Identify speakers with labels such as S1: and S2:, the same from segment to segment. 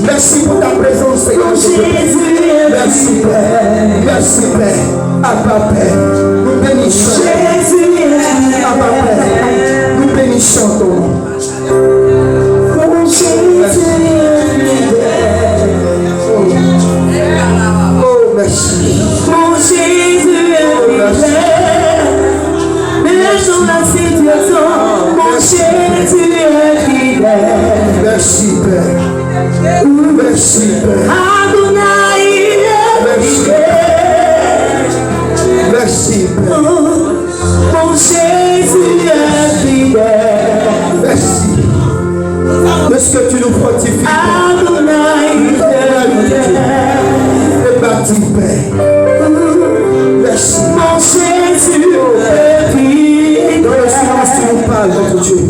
S1: Merci pour ta présence, Seigneur. Merci, Père. Merci, Père. Abba, Père. Nous bénissons. Abba, Père. Nous bénissons ton nom. Oh, merci.
S2: Mon Jésus dans la situation, mon Jésus est fidèle.
S1: Merci, Père. Merci, Père.
S2: Adonai est fidèle.
S1: Merci, Père.
S2: Mon Jésus est fidèle.
S1: Merci. De ce que tu nous fortifies.
S2: Adonai est fidèle.
S1: Et bâti, Père. Merci.
S2: Mon Jésus est fidèle.
S1: Dans le silence, tu nous parles, notre Dieu.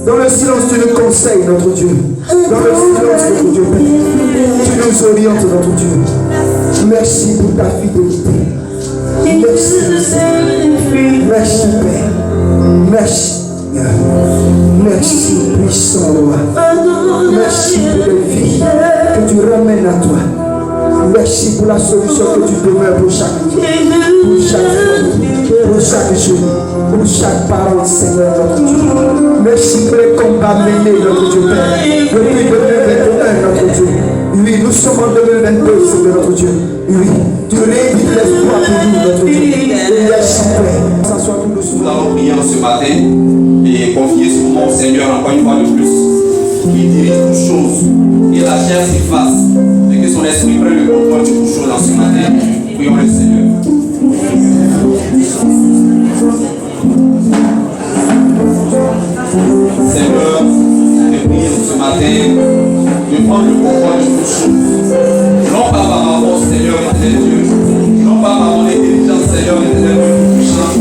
S1: Dans le silence, tu nous conseilles, notre Dieu. Dans le silence, notre Dieu, Père, tu nous orientes, notre Dieu. Merci pour ta fidélité. Merci. Merci, Père. Merci. Merci, puissant roi. Merci pour les vies que tu ramènes à toi. Merci pour la solution que tu demeures pour chaque vie, pour chaque famille, pour chaque jour, pour chaque parole, Seigneur, notre Dieu. Merci pour les combats menés, notre Dieu, Père. Depuis 2021, notre Dieu. Oui, nous sommes en 2022, Seigneur, notre Dieu. Oui, tu réédites l'espoir pour nous, notre Dieu. Merci, Père. S'assois tout doucement.
S3: Nous allons prier ce matin et confier ce moment au Seigneur encore une fois de plus. Il dirige toutes choses et la chair s'efface. Et que son esprit prenne le contrôle de toutes choses en ce matin. Prions le Seigneur. Seigneur, je prie ce matin de prendre le contrôle de toutes choses. Non pas par ma force, Seigneur, éternel Dieu. Non pas par mon intelligence, Seigneur, éternel Dieu puissant.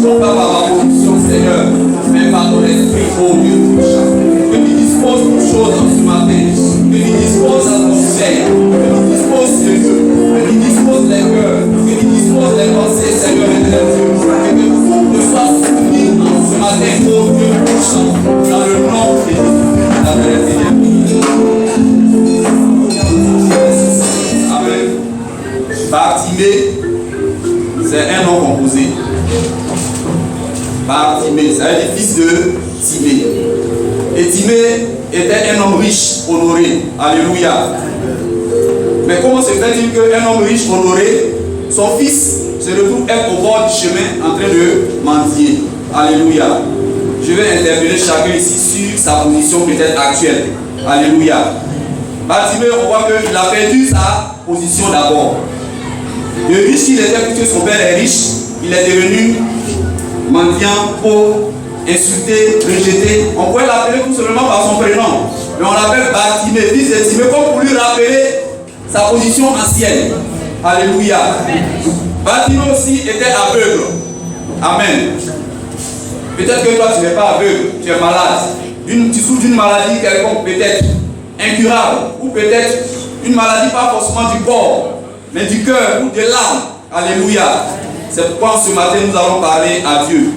S3: Non pas par ma position, Seigneur, mais par ton esprit, ô Dieu puissant. Que tu disposes toutes choses en ce matin. Que tu disposes l'atmosphère. Que tu disposes les yeux. Que tu disposes les cœurs. Que tu disposes les pensées, Seigneur, éternel Dieu. Et que tout ne soit soumis en ce matin, ô Dieu puissant. Dans le nom de Jésus. Amen. Bartimée, c'est un nom composé. Bartimée, c'est un fils de Timée. Et Timée était un homme riche, honoré. Alléluia. Mais comment se fait-il qu'un homme riche, honoré, son fils se retrouve être au bord du chemin en train de mendier? Alléluia. Je vais interpeller chacun ici sur sa position peut-être actuelle. Alléluia. Bartimée, on voit qu'il a perdu sa position d'abord. Le riche qu'il était, puisque son père est riche, il est devenu mendiant, pauvre, insulté, rejeté. On pourrait l'appeler tout simplement par son prénom. Mais on l'appelle Bartimée, fils de Timée, comme pour lui rappeler sa position ancienne. Alléluia. Bartimée aussi était aveugle. Amen. Peut-être que toi tu n'es pas aveugle, tu es malade. Tu souffres d'une maladie quelconque, peut-être incurable, ou peut-être une maladie pas forcément du corps, mais du cœur ou de l'âme. Alléluia. C'est pourquoi ce matin nous allons parler à Dieu.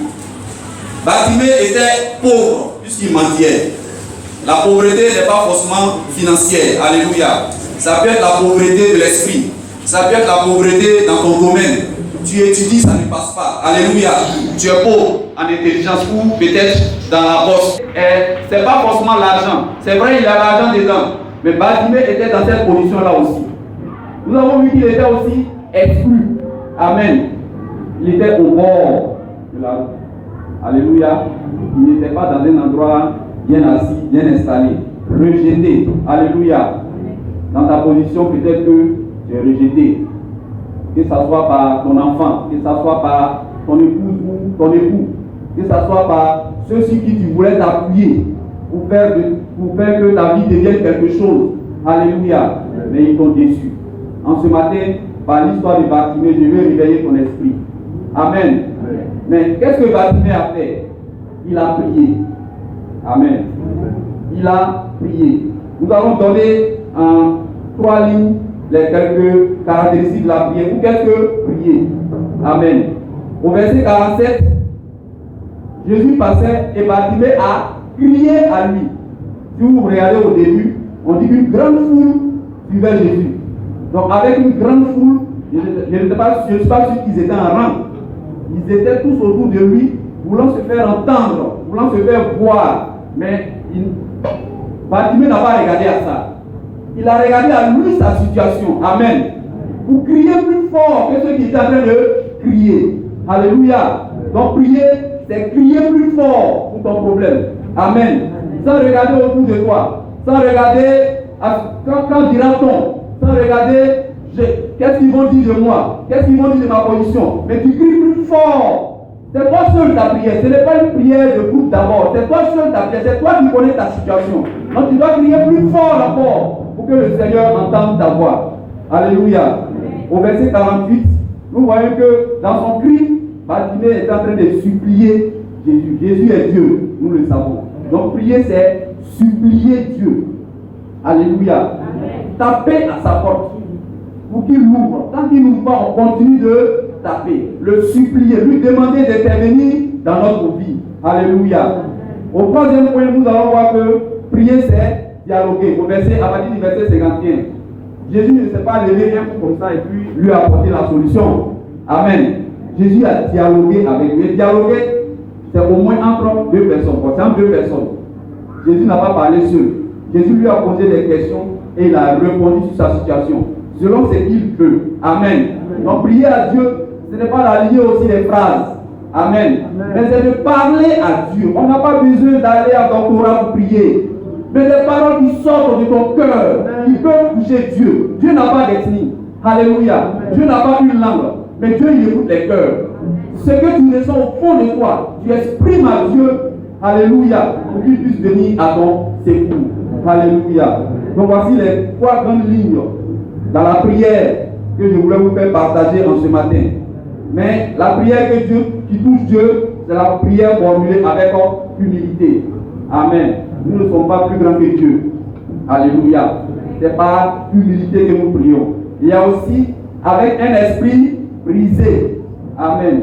S3: Bartimée était pauvre puisqu'il mendiait. La pauvreté n'est pas forcément financière. Alléluia. Ça peut être la pauvreté de l'esprit. Ça peut être la pauvreté dans ton domaine. Tu étudies, ça ne passe pas. Alléluia. Tu es pauvre en intelligence ou peut-être dans la bourse. Ce n'est pas forcément l'argent. C'est vrai, il a l'argent dedans. Mais Bartimée était dans cette position-là aussi. Nous avons vu qu'il était aussi exclu. Amen. Il était au bord de la route. Alléluia. Il n'était pas dans un endroit bien assis, bien installé. Rejeté. Alléluia. Dans ta position, peut-être que tu es rejeté. Que ce soit par ton enfant, que ce soit par ton épouse ou ton époux, que ce soit par ceux sur qui tu voulais t'appuyer pour faire que ta vie devienne quelque chose. Alléluia. Mais ils t'ont déçu. En ce matin, par l'histoire de Bartimée, je vais réveiller ton esprit. Amen. Mais qu'est-ce que Bartimée a fait? Il a prié. Amen. Il a prié. Nous allons donner en 3 lignes les quelques caractéristiques de la prière ou quelques prières. Amen. Au verset 47, Jésus passait et Bartimée a crié à lui. Si vous regardez au début, on dit qu'une grande foule
S4: suivaient Jésus. Donc avec une grande foule, je ne suis pas sûr qu'ils étaient en rang. Ils étaient tous autour de lui, voulant se faire entendre, voulant se faire voir. Mais Bartimée n'a pas regardé à ça. Il a regardé à lui sa situation. Amen. Vous criez plus fort que ceux qui étaient en train de crier. Alléluia. Donc prier, c'est crier plus fort pour ton problème. Amen. Sans regarder autour de toi. Sans regarder quand dira-t-on. Sans regarder qu'est-ce qu'ils vont dire de moi. Qu'est-ce qu'ils vont dire de ma position. Mais tu cries plus fort. C'est toi seul ta prière. Ce n'est pas une prière de groupe d'abord. C'est toi seul ta prière. C'est toi qui connais ta situation. Donc tu dois crier plus fort encore pour que le Seigneur entende ta voix. Alléluia. Au verset 48, nous voyons que dans son cri, Bartimée est en train de supplier Jésus. Jésus est Dieu, nous le savons. Donc prier, c'est supplier Dieu. Alléluia. Taper à sa porte pour qu'il ouvre. Tant qu'il n'ouvre pas, on continue de taper, le supplier, lui demander d'intervenir dans notre vie. Alléluia. Au troisième point, nous allons voir que prier, c'est dialoguer. À partir du verset 51. Jésus ne s'est pas levé un coup comme ça et puis lui apporter la solution. Amen. Jésus a dialogué avec lui. Dialoguer, c'est au moins entre deux personnes. C'est entre deux personnes. Jésus n'a pas parlé seul. Jésus lui a posé des questions et il a répondu sur sa situation, selon ce qu'il veut. Amen. Donc prier à Dieu, ce n'est pas d'allier aussi les phrases. Amen. Mais c'est de parler à Dieu. On n'a pas besoin d'aller à ton Torah pour prier. Mais des paroles qui sortent de ton cœur, qui peuvent toucher Dieu. Dieu n'a pas d'ethnie. Alléluia. Dieu n'a pas une langue. Mais Dieu, il écoute les cœurs. Ce que tu ressens au fond de toi, tu exprimes à Dieu. Alléluia. Pour qu'il puisse venir à ton secours. Alléluia. Donc voici les 3 grandes lignes dans la prière que je voulais vous faire partager en ce matin. Mais la prière qui touche Dieu, c'est la prière formulée avec humilité. Amen. Nous ne sommes pas plus grands que Dieu. Alléluia. C'est par humilité que nous prions. Il y a aussi avec un esprit brisé. Amen.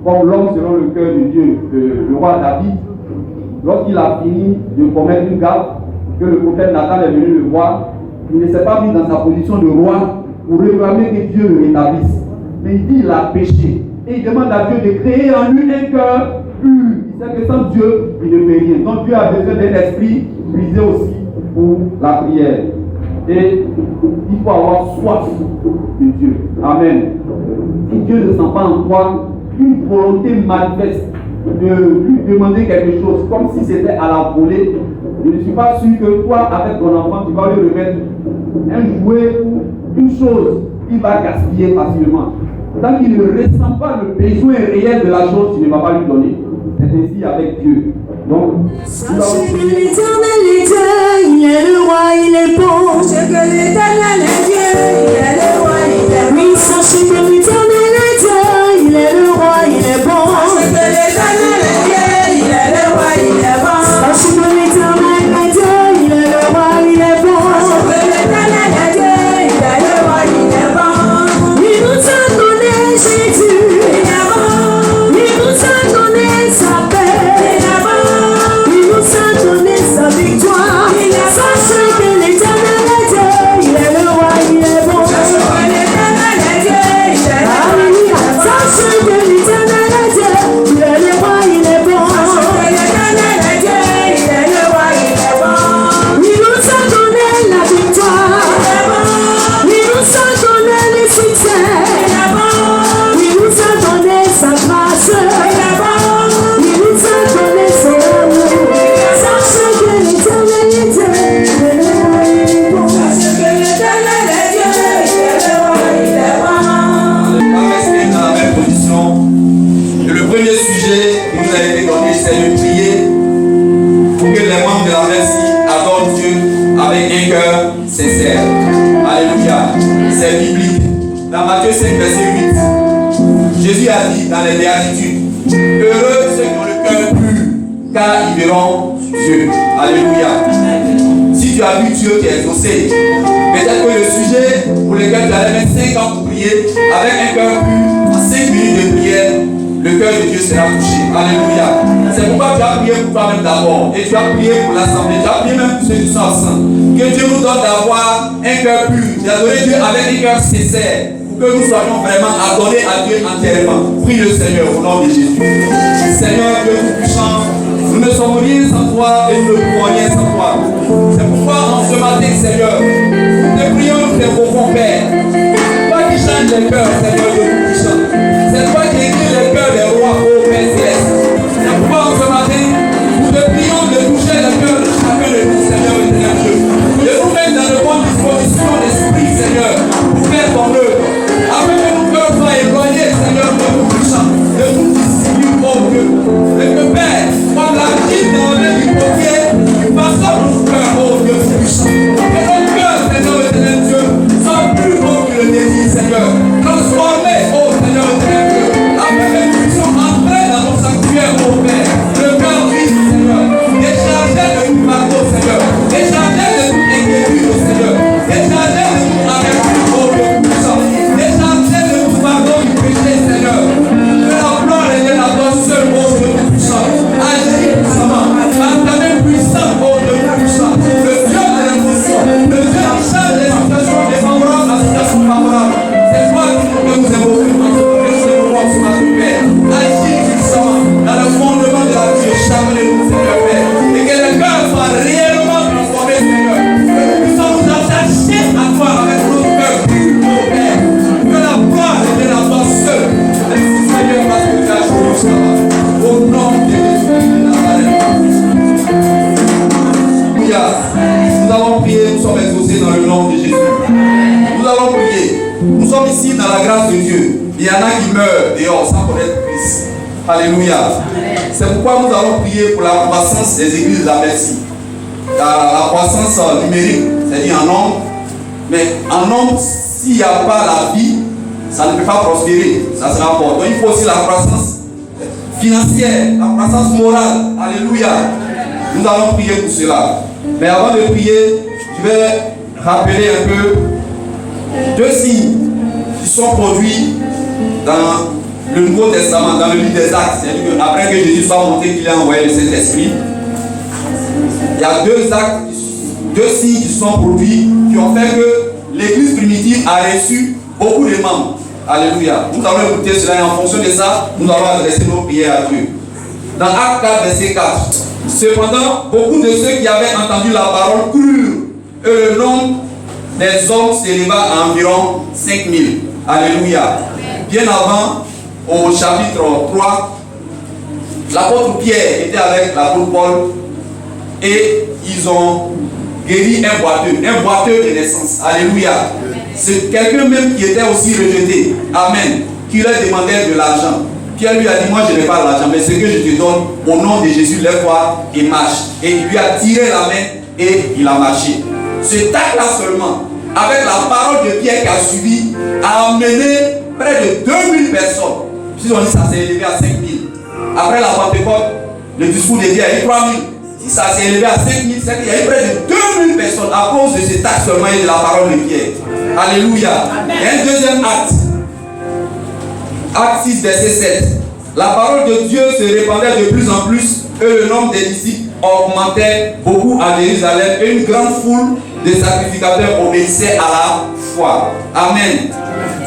S4: Comme l'homme selon le cœur de Dieu, le roi David, lorsqu'il a fini de commettre une gaffe, que le prophète Nathan est venu le voir, il ne s'est pas mis dans sa position de roi pour réclamer que Dieu le rétablisse. Mais il dit qu'il a péché. Et il demande à Dieu de créer en lui un cœur pur. Il sait que sans Dieu, il ne peut rien. Donc Dieu a besoin d'un esprit brisé aussi pour la prière. Et il faut avoir soif de Dieu. Amen. Si Dieu ne sent pas en toi une volonté manifeste de lui demander quelque chose, comme si c'était à la volée, je ne suis pas sûr que toi, avec ton enfant, tu vas lui remettre un jouet ou une chose qu'il va gaspiller facilement. Tant qu'il ne ressent pas le besoin réel de la chose, tu ne vas pas lui donner. C'est ainsi avec Dieu. Donc,
S2: sachez que l'Éternel est Dieu, il est le roi, il est bon. Sachez que l'Éternel est Dieu, il est le roi, il est bon. Oui, sachez que l'Éternel est Dieu, il est le roi, il est bon. Sachez que l'Éternel est Dieu, il est le roi, il est bon. Sachez que l'Éternel est Dieu, il est le roi, il est bon. Sachez que l'Éternel est Dieu, il est le roi, il est bon. Il nous a donné Jésus, il est bon. Il nous a donné sa paix, il est bon. Il nous a donné sa victoire. Sachez que l'Éternel est Dieu, il est le roi, il est bon. Sachez que l'Éternel est Dieu, il est le roi, il est bon. Sachez que l'Éternel est Dieu, il est le roi, il est bon. Sachez que l'Éternel est Dieu, il est le roi, il est bon. Il nous a donné la victoire, il est bon. Il nous a donné le succès, il est bon. Il nous a donné sa grâce, il est bon. Il nous a donné son amour. Sachez que l'Éternel est Dieu, il est le roi, il est bon. Sachez que l'Éternel est Dieu, il est le roi, il est bon.
S3: On va rester dans la même position. Et le premier sujet qui nous a été donné, c'est de prier pour que les membres de la Merci adorent Dieu avec un cœur sincère. Alléluia. C'est biblique. Dans Matthieu 5, verset 8, Jésus a dit dans les béatitudes, heureux ceux qui ont le cœur pur, car ils verront Dieu. Alléluia. Si tu as vu Dieu qui est exaucé, peut-être que le sujet pour lequel tu allais mettre 5 ans pour prier, avec un cœur pur, en 5 minutes de prière, le cœur de Dieu sera touché. Alléluia. C'est pourquoi tu as prié pour toi-même d'abord. Et tu as prié pour l'assemblée. Tu as prié même pour ceux qui sont absents. Que Dieu nous donne d'avoir un cœur pur. D'adorer Dieu avec un cœur sincère. Pour que nous soyons vraiment adorés à Dieu entièrement. Prie le Seigneur au nom de Jésus. Seigneur Dieu tout-puissant, nous ne sommes rien sans toi et nous ne pouvons rien sans toi. C'est pourquoi en ce matin, Seieur, nous te prions, nous t'invoquons, Père. Toi qui changes les cœurs, Seigneur Dieu tout-puissant. C'est toi qui écris les cœurs des rois, ô Père céleste. C'est pourquoi en ce matin, nous te prions de toucher le cœur de chacun de nous, Seigneur éternel Dieu. De nous mettre dans de bonnes dispositions d'esprit, Seigneur, pour faire ton œuvre. Afin que nos cœurs soient éloignés, Seigneur Dieu tout-puissant, de tout discipline, ô Dieu. Et que Père, comme la petite dans le du potier, tu façonnes nos cœurs, ô Dieu tout-puissant. Que nos cœurs, Seigneur éternel Dieu, soient plus hauts que le désir, Seigneur. Transformés, ô Seigneur éternel Dieu, afin que nous puissions entrer dans nos sanctuaires, ô Père. Le cœur vide, Seigneur. Décharger de tout fardeau, Seigneur. Décharger de toute inquiétude, Seigneur. Décharger de toute amertume, ô Dieu tout-puissant. Décharger de tout fardeau du péché, Seigneur. Que la gloire revienne à toi seul, ô Dieu tout-puissant. Agis puissamment. Par ta main puissante, ô Dieu tout-puissant. Le Dieu de l'émotion. Le Dieu qui change les situations défavorables à situations favorables. C'est toi que nous évoquons en ce matin, Père. Agis puissamment dans le fondement de la vie de chacun de nous, Seigneur Père. Et que le cœur soit réellement transformé, Seigneur. Que nous puissions nous attacher à toi avec notre cœur pur, ô Père. Que la gloire revienne à toi seul. Merci, Seigneur, parce que tu as choisi ça. Au nom de Jésus de Nazareth. Alléluia. Nous allons prier, nous sommes exaucés dans le nom de Jésus. Nous allons prier. Nous sommes ici dans la grâce de Dieu. Il y en a qui meurent dehors sans connaître Christ. Alléluia. C'est pourquoi nous allons prier pour la croissance des églises à Bercy. La croissance numérique, c'est-à-dire en nombre. Mais en nombre, s'il n'y a pas la vie, ça ne peut pas prospérer. Ça sera fort. Donc il faut aussi la croissance financière, la croissance morale. Alléluia. Nous allons prier pour cela. Mais avant de prier, je vais rappeler un peu deux signes qui sont produits dans le Nouveau Testament, dans le livre des Actes. C'est-à-dire qu'après que Jésus soit monté, qu'il a envoyé le Saint-Esprit, il y a deux actes, deux signes qui sont produits, qui ont fait que l'église primitive a reçu beaucoup de membres. Alléluia. Nous allons écouter cela et en fonction de ça, nous allons adresser nos prières à Dieu. Dans Acte 4, verset 4. Cependant, beaucoup de ceux qui avaient entendu la parole crurent, et le nombre des hommes s'éleva à environ 5000. Alléluia. Bien avant, au chapitre 3, l'apôtre Pierre était avec l'apôtre Paul et ils ont guéri un boiteux de naissance. Alléluia. C'est quelqu'un même qui était aussi rejeté. Amen. Qui leur demandait de l'argent. Pierre lui a dit, moi je n'ai pas l'argent, mais ce que je te donne, au nom de Jésus, lève-toi et marche. Et il lui a tiré la main et il a marché. Ce acte-là seulement, avec la parole de Pierre qui a suivi, a amené près de 2000 personnes. Si on dit ça s'est élevé à 5000. Après la Pentecôte, le discours de Dieu a eu 3000. Si ça s'est élevé à 5000, c'est qu'il y a eu près de 2000 personnes à cause de cet acte seulement et de la parole de Pierre. Alléluia. Et un deuxième acte. Acte 6, verset 7. La parole de Dieu se répandait de plus en plus et le nombre des disciples augmentait beaucoup à Jérusalem et une grande foule de sacrificateurs obéissaient à la foi. Amen.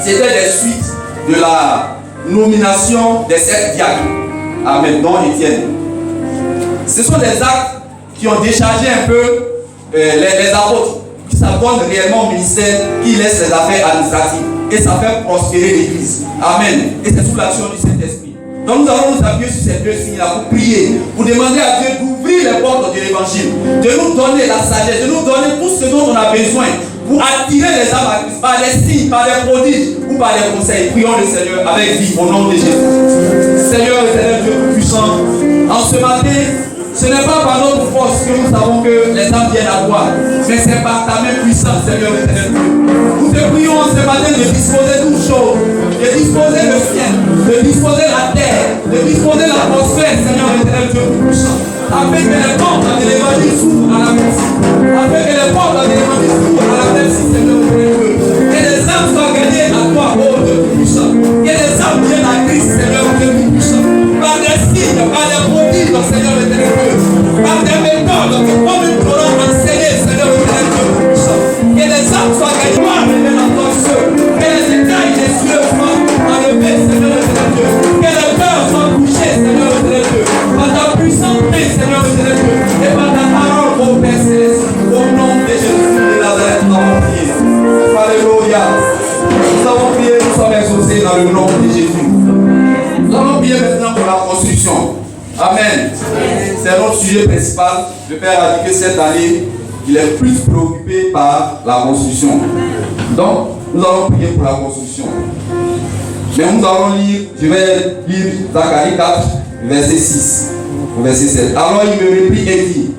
S3: C'était les suites de la nomination des 7 diacres. Amen. Dont Étienne. Ce sont des actes qui ont déchargé un peu les apôtres, qui s'abonnent réellement au ministère, qui laissent les affaires administratives. Et ça fait prospérer l'église. Amen. Et c'est sous l'action du Saint-Esprit. Donc nous allons nous appuyer sur ces deux signes-là pour prier, pour demander à Dieu d'ouvrir les portes de l'évangile, de nous donner la sagesse, de nous donner tout ce dont on a besoin pour attirer les âmes à Christ par les signes, par les prodiges ou par les conseils. Prions le Seigneur avec vie au nom de Jésus. Seigneur éternel Dieu puissant, en ce matin, ce n'est pas par notre force que nous savons que les âmes viennent à toi, mais c'est par ta main puissante, Seigneur éternel Dieu. Nous te prions en ce matin de disposer toutes choses, de disposer le ciel, de disposer la terre, de disposer l'atmosphère, Seigneur éternel Dieu puissant, afin que les portes de l'évangile s'ouvrent à la merci, afin que les portes de l'évangile s'ouvrent à la merci, Seigneur éternel Dieu. Que les âmes soient gagnées à toi, ô Dieu puissant, que les âmes viennent à Christ, Seigneur Dieu puissant. signes, par des prodiges, Seigneur l'éternel Dieu, par des méthodes, comme nous t'aurons enseigné, Seigneur l'éternel Dieu. Que les âmes soient gagnées, dans ton feu, que les écailles des cieux soient enlevés, Seigneur l'éternel Dieu, que les cœurs soient touchés, Seigneur l'éternel Dieu, par ta puissante main, Seigneur l'éternel Dieu, et par ta parole, ô Père Céleste, au nom de Jésus de Nazareth, nous avons prié. Alléluia. Nous avons prié, nous sommes exaucés dans le nom de Jésus. Nous allons prier maintenant pour la construction. Amen. C'est notre sujet principal. Le Père a dit que cette année, il est plus préoccupé par la construction. Donc, nous allons prier pour la construction. Mais nous allons lire, je vais lire Zacharie 4, verset 6, au verset 7. Alors il me reprit et dit,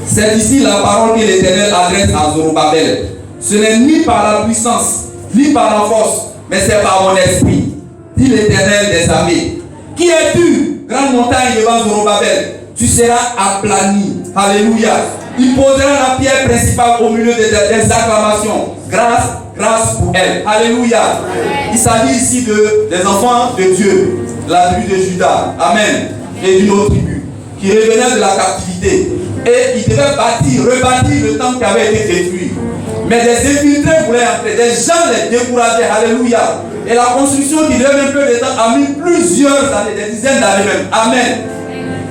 S3: c'est ici la parole que l'Éternel adresse à Zorobabel. Ce n'est ni par la puissance, ni par la force, mais c'est par mon esprit, dit l'Éternel des armées. Qui es-tu, grande montagne devant Zorobabel? Tu seras aplani. Alléluia. Il posera la pierre principale au milieu des acclamations. Grâce, grâce pour elle. Alléluia. Il s'agit ici des enfants de Dieu, la tribu de Juda. Amen. Et d'une autre tribu qui revenait de la captivité. Et ils devaient rebâtir le temple qui avait été détruit. Mais des infiltrés voulaient entrer, des gens les décourageaient. Alléluia. Et la construction qui devait un peu de temps a mis plusieurs années, des dizaines d'années même. Amen.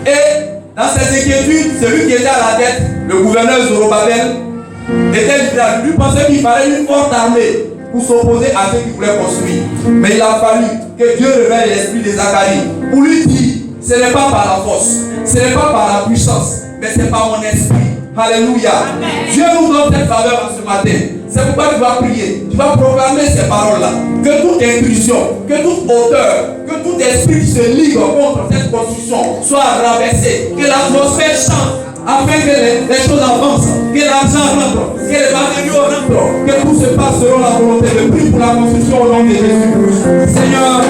S3: Et dans ces inquiétudes, celui qui était à la tête, le gouverneur Zorobabel, était libre. Lui pensait qu'il fallait une forte armée pour s'opposer à ceux qui voulaient construire. Mais il a fallu que Dieu révèle l'esprit de Zacharie pour lui dire, ce n'est pas par la force, ce n'est pas par la puissance, mais c'est par mon esprit. Alléluia. Dieu nous donne cette faveur en ce matin. C'est pourquoi tu vas prier. Tu vas proclamer ces paroles-là. Que toute intuition, que toute hauteur, que tout esprit qui se ligue contre cette construction soit renversé. Que l'atmosphère change afin que les choses avancent. Que l'argent rentre. Que les matériaux rentrent. Que tout se passe selon la volonté de Dieu pour la construction au nom de Jésus. Seigneur,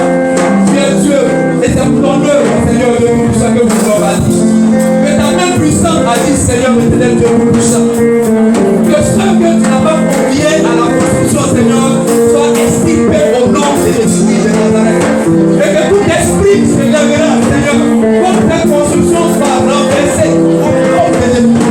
S3: tu es Dieu. Et c'est pour ton œuvre, Seigneur, de tout ce que vous avez dit. Que ta main puissante a dit, Seigneur, éternel Dieu puissant. Que ceux que tu n'as pas conviés à la construction, Seigneur, soient extirpés au nom de Jésus de Nazareth. Et que tout esprit qui se lèvera, Seigneur, pour que cette construction soit renversée au nom de Jésus.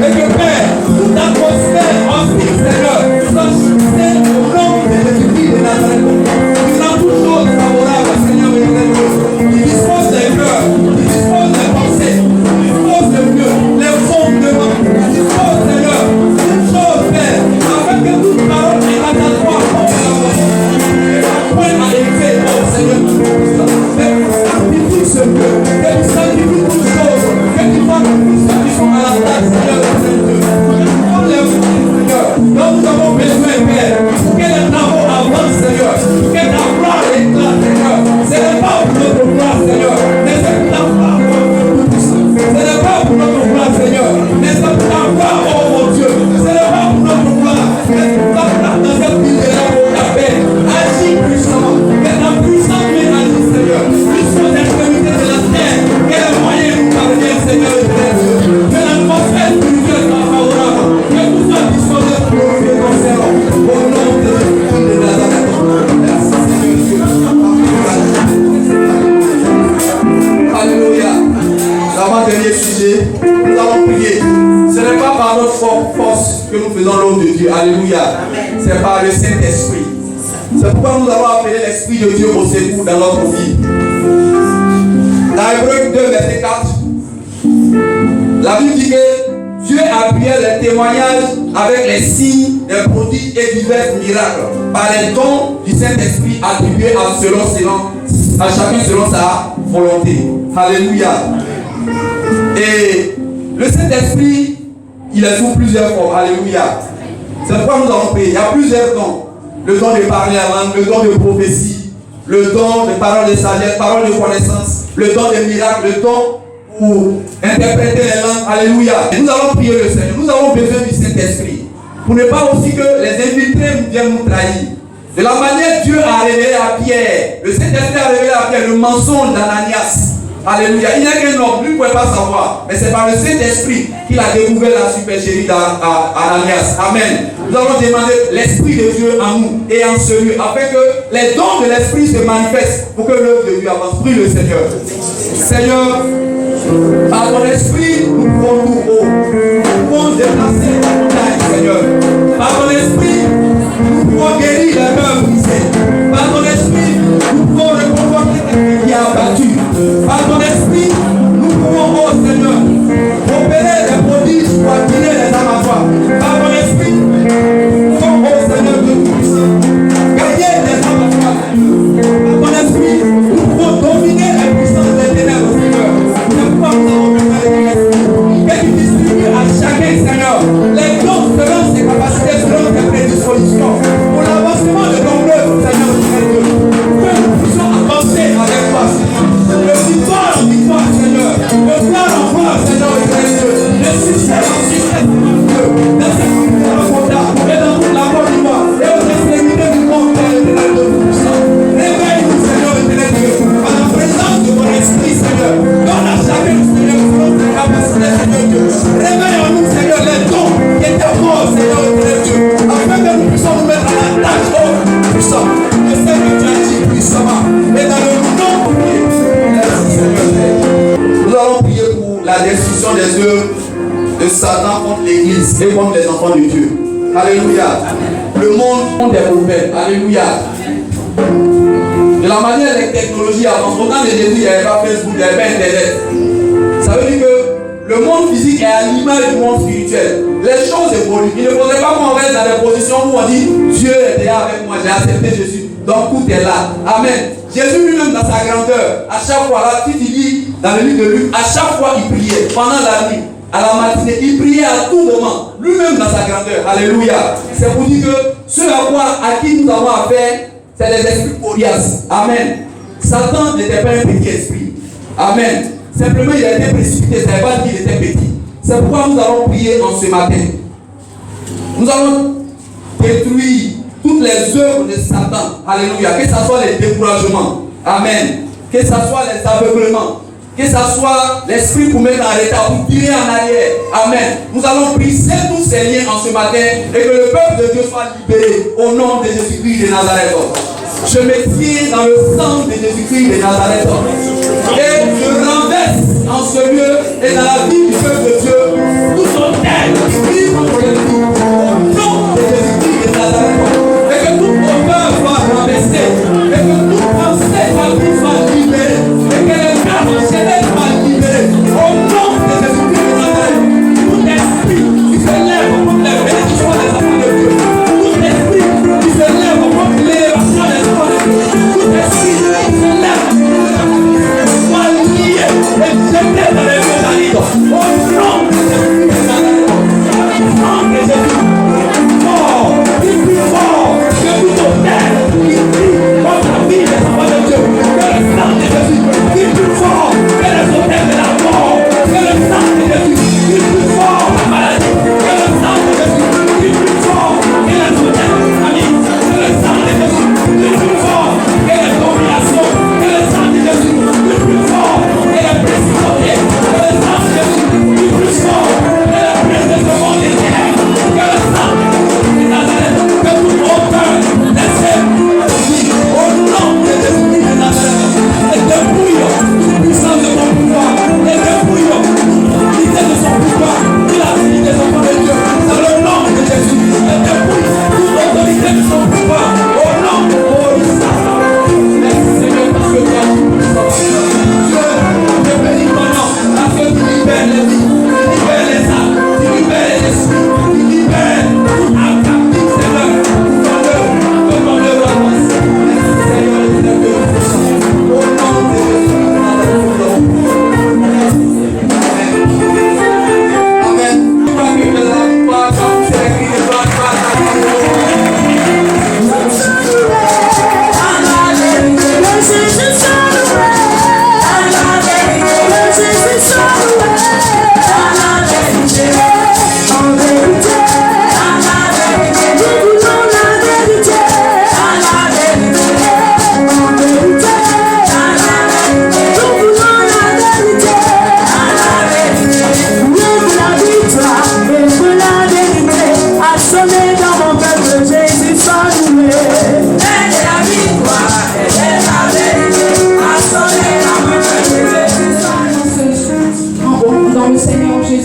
S3: Et que Père, toute atmosphère hostile, Seigneur, soit chutée au nom de Jésus de Nazareth. Tu rends toutes choses favorables, Seigneur, éternel Dieu. Tu disposes des cœurs, tu disposes des pensées, tu disposes de Dieu, les fondements, tu disposes, Seigneur, une chose, Père, afin que toute parole émanatoire contre la voix et la point à élever, oh Seigneur, mais sanctifie ce Dieu, que tu sanctifies toutes choses, que tu vois tous ceux qui sont à la table, Seigneur, que tu prends les fruits, Seigneur, dont nous avons besoin, Père, que les travaux avancent, Seigneur, que ta gloire éclate, Seigneur. Ce n'est pas pour notre gloire, Seigneur, mais c'est pour ta gloire, oh Dieu. Ce n'est pas pour notre gloire, Seigneur, mais c'est pour ta gloire, oh mon Dieu. Ce n'est pas pour notre gloire, mais c'est pour ta gloire dans cette ville-là, oh ta paix. Agis puissamment, que ta puissance vienne agir, Seigneur, jusqu'aux extrémités de la terre, que les moyens nous parviennent, Seigneur, que l'atmosphère spirituelle soit favorable, que tout soit disposé pour glorifier ton Seigneur, au nom de Jésus de Nazareth. Merci, Seigneur Dieu. Alléluia. L'avant-dernier sujet, nous allons prier. Ce n'est pas par notre force que nous faisons l'œuvre de Dieu. Alléluia. C'est par le Saint-Esprit. C'est pourquoi nous avons appelé l'Esprit de Dieu au secours dans notre vie. Dans Hébreux 2, verset 4, la Bible dit que Dieu appuyait les témoignages avec les signes, les prodiges et divers miracles par les dons du Saint-Esprit attribués à chacun selon sa volonté. Alléluia. Et le Saint-Esprit, il est sous plusieurs formes. Alléluia. C'est pourquoi nous allons prier. Il y a plusieurs dons. Le don de parler en langue, le don de prophétie, le don de parole de sagesse, parole de connaissance, le don de miracles, le don pour interpréter les langues. Alléluia. Et nous allons prier le Seigneur. Nous avons besoin du Saint-Esprit. Pour ne pas aussi que les infiltrés viennent nous trahir. De la manière Dieu a révélé à Pierre, le Saint-Esprit a révélé à Pierre le mensonge d'Ananias. Alléluia. Il n'y a qu'un homme, lui ne pouvait pas savoir. Mais c'est par le Saint-Esprit qu'il a découvert la supercherie d'Ananias. Amen. Nous allons demander l'Esprit de Dieu en nous et en ce lieu, afin que les dons de l'Esprit se manifestent pour que l'œuvre de Dieu avance. Prie le Seigneur. Seigneur, par ton Esprit, nous pouvons tout haut. Nous pouvons déplacer la montagne, Seigneur. Par ton Esprit, nous pouvons guérir les mains brisées. Par ton Esprit, nous pouvons reconforter quelqu'un qui a abattu. Par ton Esprit, nous pouvons, oh Seigneur, opérer les prodiges pour attirer les âmes à toi. Par ton Esprit, nous pouvons, oh Seigneur, de tout-puissant, gagner les âmes à toi. Par ton Esprit, nous pouvons dominer les puissances des ténèbres, Seigneur. C'est pourquoi nous avons besoin de ton Esprit. Que tu distribues à chacun, Seigneur, les dons selon ses capacités, selon ses prédispositions, pour l'avancement de ton œuvre, Seigneur, Dieu. Que nous puissions avancer avec toi, Seigneur. De victoire en victoire, Seigneur. De gloire en gloire, Seigneur, Dieu. De succès en succès, Seigneur, Dieu. Dans cette culture en contact et dans toute la Côte d'Ivoire et aux extrémités du monde, Seigneur, de tout-puissant. Réveille-nous, Seigneur, Dieu, par la présence de ton Esprit, Seigneur. Donne à chacun, Seigneur, selon ses capacités, Seigneur, Dieu. Réveille en nous, Seigneur, les dons qui étaient morts, Seigneur, Dieu. Afin que nous puissions nous mettre à la tâche, oh, puissant. Je sais que tu as dit puissamment. Et dans le nom de Dieu. Nous allons prier pour la destruction des œuvres de Satan contre l'Église et contre les enfants de Dieu. Alléluia. Le monde est ouvert. Alléluia. De la manière dont les technologies avancent, au temps de Jésus, il n'y avait pas Facebook, il n'y avait pas Internet. Ça veut dire que le monde physique est à l'image du monde spirituel. Les choses évoluent. Il ne faudrait pas qu'on reste dans des positions où on dit Dieu est déjà avec moi, j'ai accepté Jésus. Donc tout est là. Amen. Jésus lui-même dans sa grandeur, à chaque fois, là, tu dis dans le livre de Luc, à chaque fois il priait, pendant la nuit, à la matinée, il priait à tout moment, lui-même dans sa grandeur. Alléluia. C'est pour dire que ceux à qui nous avons affaire, c'est les esprits coriaces. Amen. Satan n'était pas un petit esprit. Amen. Simplement il a été précipité, ça ne veut pas dire qu'il était petit. C'est pourquoi nous allons prier en ce matin. Nous allons détruire toutes les œuvres de Satan. Alléluia. Que ce soit les découragements. Amen. Que ce soit les aveuglements. Que ce soit l'esprit pour mettre en retard, pour tirer en arrière. Amen. Nous allons briser tous ces liens en ce matin et que le peuple de Dieu soit libéré au nom de Jésus-Christ de Nazareth. Je me tiens dans le sang de Jésus-Christ de Nazareth. Et je renverse en ce lieu et dans la vie du peuple de Dieu tout son terre qui vit contre le vie. Au nom de Jésus-Christ de Nazareth. Et que toute odeur soit renversée. Et que toute pensée soit libérée. Et que les gardes enchaînés soient libérés. Au nom de Jésus-Christ de Nazareth. Tout esprit qui se lève contre les bénédictions des enfants de Dieu. Tout esprit qui se lève contre l'élévation des enfants de Dieu. Tout esprit qui se lève soit lié et jeté dans les eaux d'Alidon. Au nom de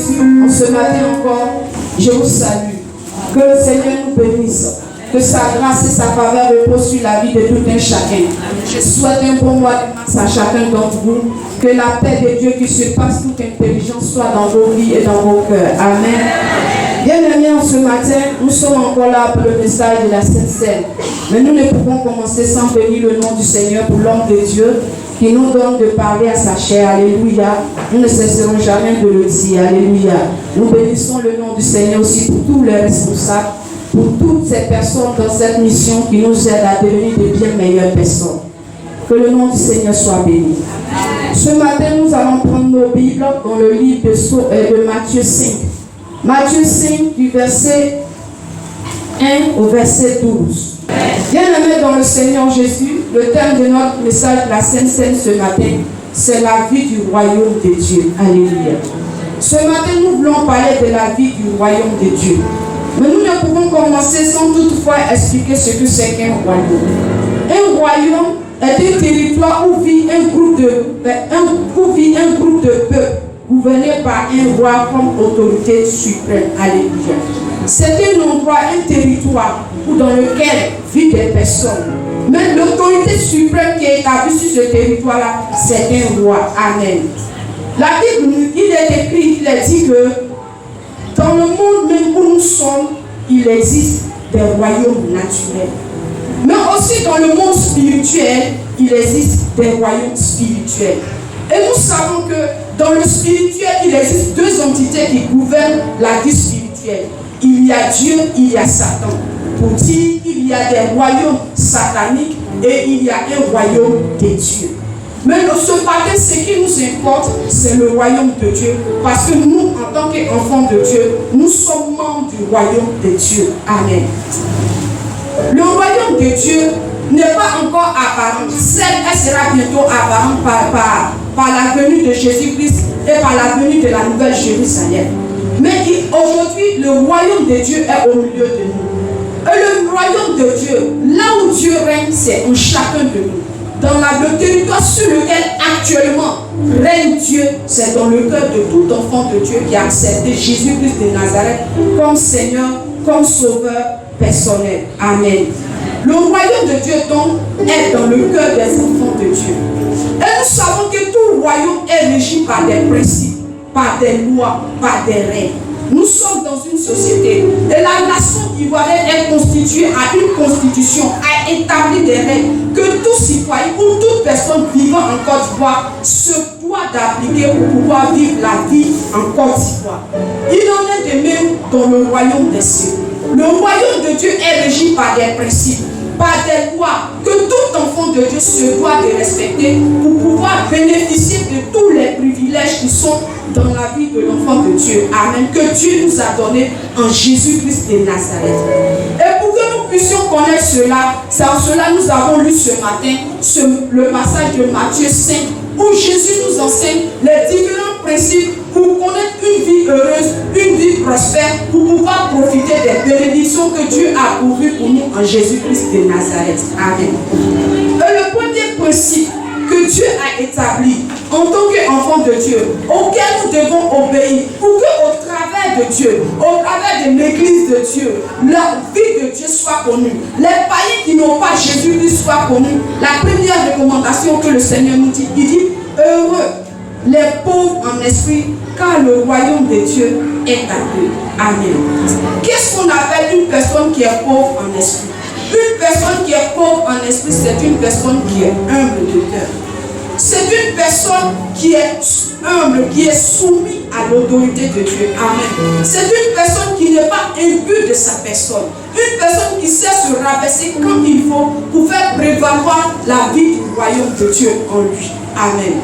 S2: Jésus, en ce matin encore, je vous salue. Que le Seigneur nous bénisse. Que sa grâce et sa faveur reposent sur la vie de tout un chacun. Je souhaite un bon mois de mars à chacun d'entre vous. Que la paix de Dieu qui surpasse toute intelligence soit dans vos vies et dans vos cœurs. Amen. Bien-aimés, ce matin, nous sommes encore là pour le message de la Sainte Seine. Mais nous ne pouvons commencer sans bénir le nom du Seigneur pour l'homme de Dieu qui nous donne de parler à sa chair. Alléluia. Nous ne cesserons jamais de le dire. Alléluia. Nous bénissons le nom du Seigneur aussi pour tous les responsables, pour toutes ces personnes dans cette mission qui nous aident à devenir de bien meilleures personnes. Que le nom du Seigneur soit béni. Ce matin, nous allons prendre nos Bibles dans le livre de Matthieu 5. Matthieu 5 du verset 1 au verset 12. Bien-aimés dans le Seigneur Jésus, le thème de notre message de la Sainte Seine ce matin, c'est la vie du royaume de Dieu. Alléluia. Ce matin, nous voulons parler de la vie du royaume de Dieu. Mais nous ne pouvons commencer sans toutefois expliquer ce que c'est qu'un royaume. Un royaume est un territoire où vit un groupe de peuples gouverné par un roi comme autorité suprême. Alléluia. C'est un endroit, un territoire dans lequel vivent des personnes. Mais l'autorité suprême qui est établie sur ce territoire-là, c'est un roi. Amen. La Bible, il est écrit, il est dit que dans le monde même où nous sommes, il existe des royaumes naturels. Mais aussi dans le monde spirituel, il existe des royaumes spirituels. Et nous savons que dans le spirituel, il existe deux entités qui gouvernent la vie spirituelle. Il y a Dieu, il y a Satan. Pour dire, il y a des royaumes sataniques et il y a un royaume de Dieu. Mais ce matin, ce qui nous importe, c'est le royaume de Dieu. Parce que nous, en tant qu'enfants de Dieu, nous sommes membres du royaume de Dieu. Amen. Le royaume de Dieu n'est pas encore apparent. Elle sera bientôt apparente par la venue de Jésus-Christ et par la venue de la nouvelle Jérusalem. Mais aujourd'hui, le royaume de Dieu est au milieu de nous. Et le royaume de Dieu, là où Dieu règne, c'est en chacun de nous. Dans le territoire sur lequel actuellement règne Dieu, c'est dans le cœur de tout enfant de Dieu qui a accepté Jésus-Christ de Nazareth comme Seigneur, comme Sauveur personnel. Amen. Le royaume de Dieu donc est dans le cœur des enfants de Dieu. Et nous savons que tout royaume est régi par des principes, par des lois, par des règles. Nous sommes dans une société et la nation ivoirienne est constituée à une constitution, a établi des règles que tout citoyen ou toute personne vivant en Côte d'Ivoire se doit d'appliquer pour pouvoir vivre la vie en Côte d'Ivoire. Il en est de même dans le royaume des cieux. Le royaume de Dieu est régi par des principes, par des lois que tout enfant de Dieu se doit de respecter pour pouvoir bénéficier de tous les privilèges qui sont dans la vie de l'enfant de Dieu. Amen. Que Dieu nous a donné en Jésus-Christ de Nazareth. Et pour que nous puissions connaître cela, c'est en cela que nous avons lu ce matin le passage de Matthieu 5 où Jésus nous enseigne les différents principes pour connaître une vie heureuse, une vie prospère, pour pouvoir profiter des bénédictions que Dieu a pourvues pour nous en Jésus-Christ de Nazareth. Amen. Et le premier principe que Dieu a établi en tant qu'enfant de Dieu, auquel nous devons obéir, pour qu'au travers de Dieu, au travers de l'église de Dieu, la vie de Dieu soit connue. Les païens qui n'ont pas Jésus-Christ soient connus. La première recommandation que le Seigneur nous dit, il dit, heureux les pauvres en esprit, car le royaume de Dieu est à eux. Amen. Qu'est-ce qu'on appelle une personne qui est pauvre en esprit? Une personne qui est pauvre en esprit, c'est une personne qui est humble de cœur. C'est une personne qui est humble, qui est soumise à l'autorité de Dieu. Amen. C'est une personne qui n'est pas imbue de sa personne. Une personne qui sait se rabaisser comme il faut pour faire prévaloir la vie du royaume de Dieu en lui. Amen.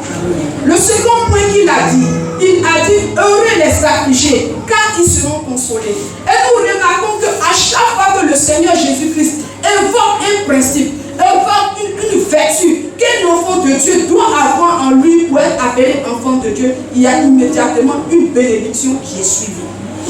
S2: Le second point qu'il a dit, il a dit heureux les affligés, car ils seront consolés. Et nous remarquons qu'à chaque fois que le Seigneur Jésus-Christ invoque un principe, invoque une vertu qu'un enfant de Dieu doit avoir en lui pour être appelé enfant de Dieu, il y a immédiatement une bénédiction qui est suivie.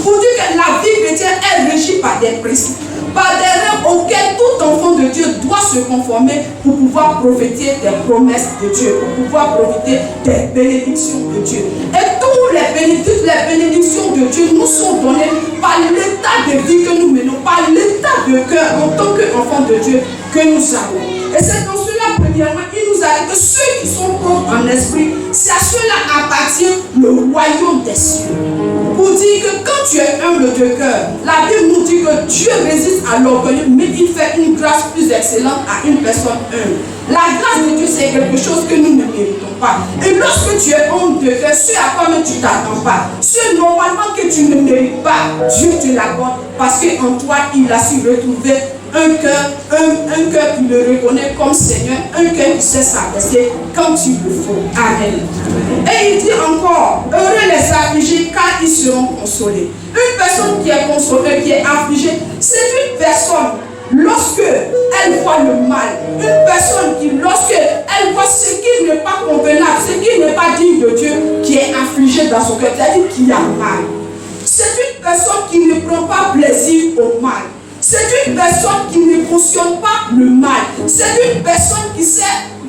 S2: Pour dire que la vie chrétienne est régie par des principes, par des règles auxquelles tout enfant de Dieu doit se conformer pour pouvoir profiter des promesses de Dieu, pour pouvoir profiter des bénédictions de Dieu. Et tous les les bénédictions de Dieu nous sont données par l'état de vie que nous menons, par l'état de cœur en tant qu'enfants de Dieu que nous avons. Et c'est dans cela, premièrement, il nous a dit que ceux qui sont pauvres en esprit, c'est à ceux-là appartient le royaume des cieux. Pour dire que quand tu es humble de cœur, la Bible nous dit que Dieu résiste à l'orgueil, mais il fait une grâce plus excellente à une personne humble. La grâce de Dieu, c'est quelque chose que nous ne méritons pas. Et lorsque tu es humble de cœur, ce à quoi même tu ne t'attends pas, ce normalement que tu ne mérites pas, Dieu te l'accorde parce qu'en toi, il a su retrouver un cœur qui le reconnaît comme Seigneur, un cœur qui sait s'abaisser comme il le faut. Amen. Et il dit encore, heureux les affligés car ils seront consolés. Une personne qui est consolée, qui est affligée, c'est une personne, lorsque elle voit le mal, une personne qui, lorsque elle voit ce qui n'est pas convenable, ce qui n'est pas digne de Dieu, qui est affligée dans son cœur, c'est-à-dire qui a mal. C'est une personne qui ne prend pas plaisir au mal. C'est une personne qui ne cautionne pas le mal. C'est une personne qui sait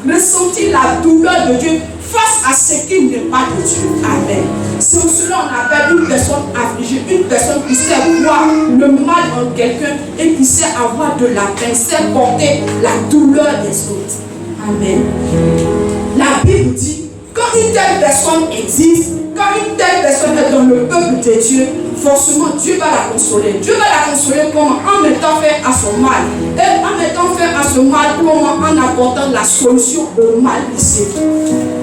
S2: ressentir la douleur de Dieu face à ce qui n'est pas de Dieu. Amen. C'est pour cela qu'on appelle une personne affligée, une personne qui sait voir le mal en quelqu'un et qui sait avoir de la peine, sait porter la douleur des autres. Amen. La Bible dit, quand une telle personne existe, quand une telle personne est dans le peuple de Dieu, forcément Dieu va la consoler. Dieu va la consoler comment? En mettant fin à son mal. Et en mettant fin à ce mal, comment? En apportant la solution au mal ici.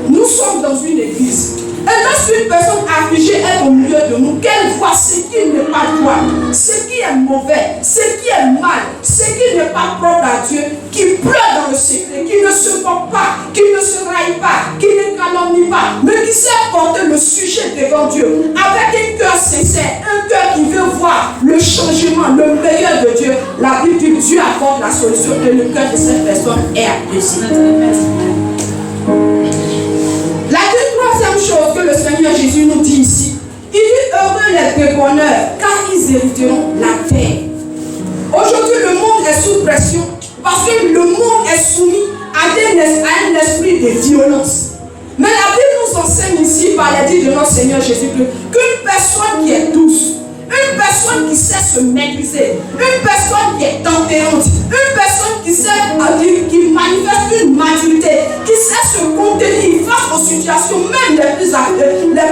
S2: Nous sommes dans une église. Et lorsqu'une personne affligée est au milieu de nous, qu'elle voit ce qui n'est pas droit, ce qui est mauvais, ce qui est mal, ce qui n'est pas propre à Dieu, qui pleure dans le secret, qui ne se moque pas, qui ne se raille pas, qui ne calomnie pas, mais qui sait porter le sujet devant Dieu, avec un cœur sincère, un cœur qui veut voir le changement, le meilleur de Dieu. La Bible dit Dieu apporte la solution et le cœur de cette personne est apaisé. La troisième chose que le Seigneur Jésus nous dit ici, il dit heureux les débonneurs car ils hériteront la terre. Aujourd'hui le monde est sous pression parce que le monde est soumis à un esprit de violence. Mais la Bible nous enseigne ici par les dits de notre Seigneur Jésus-Christ qu'une personne qui est douce, une personne qui sait se maîtriser, une personne qui est tempérante, une personne qui sait qui manifeste une maturité, qui sait se contenir face aux situations même les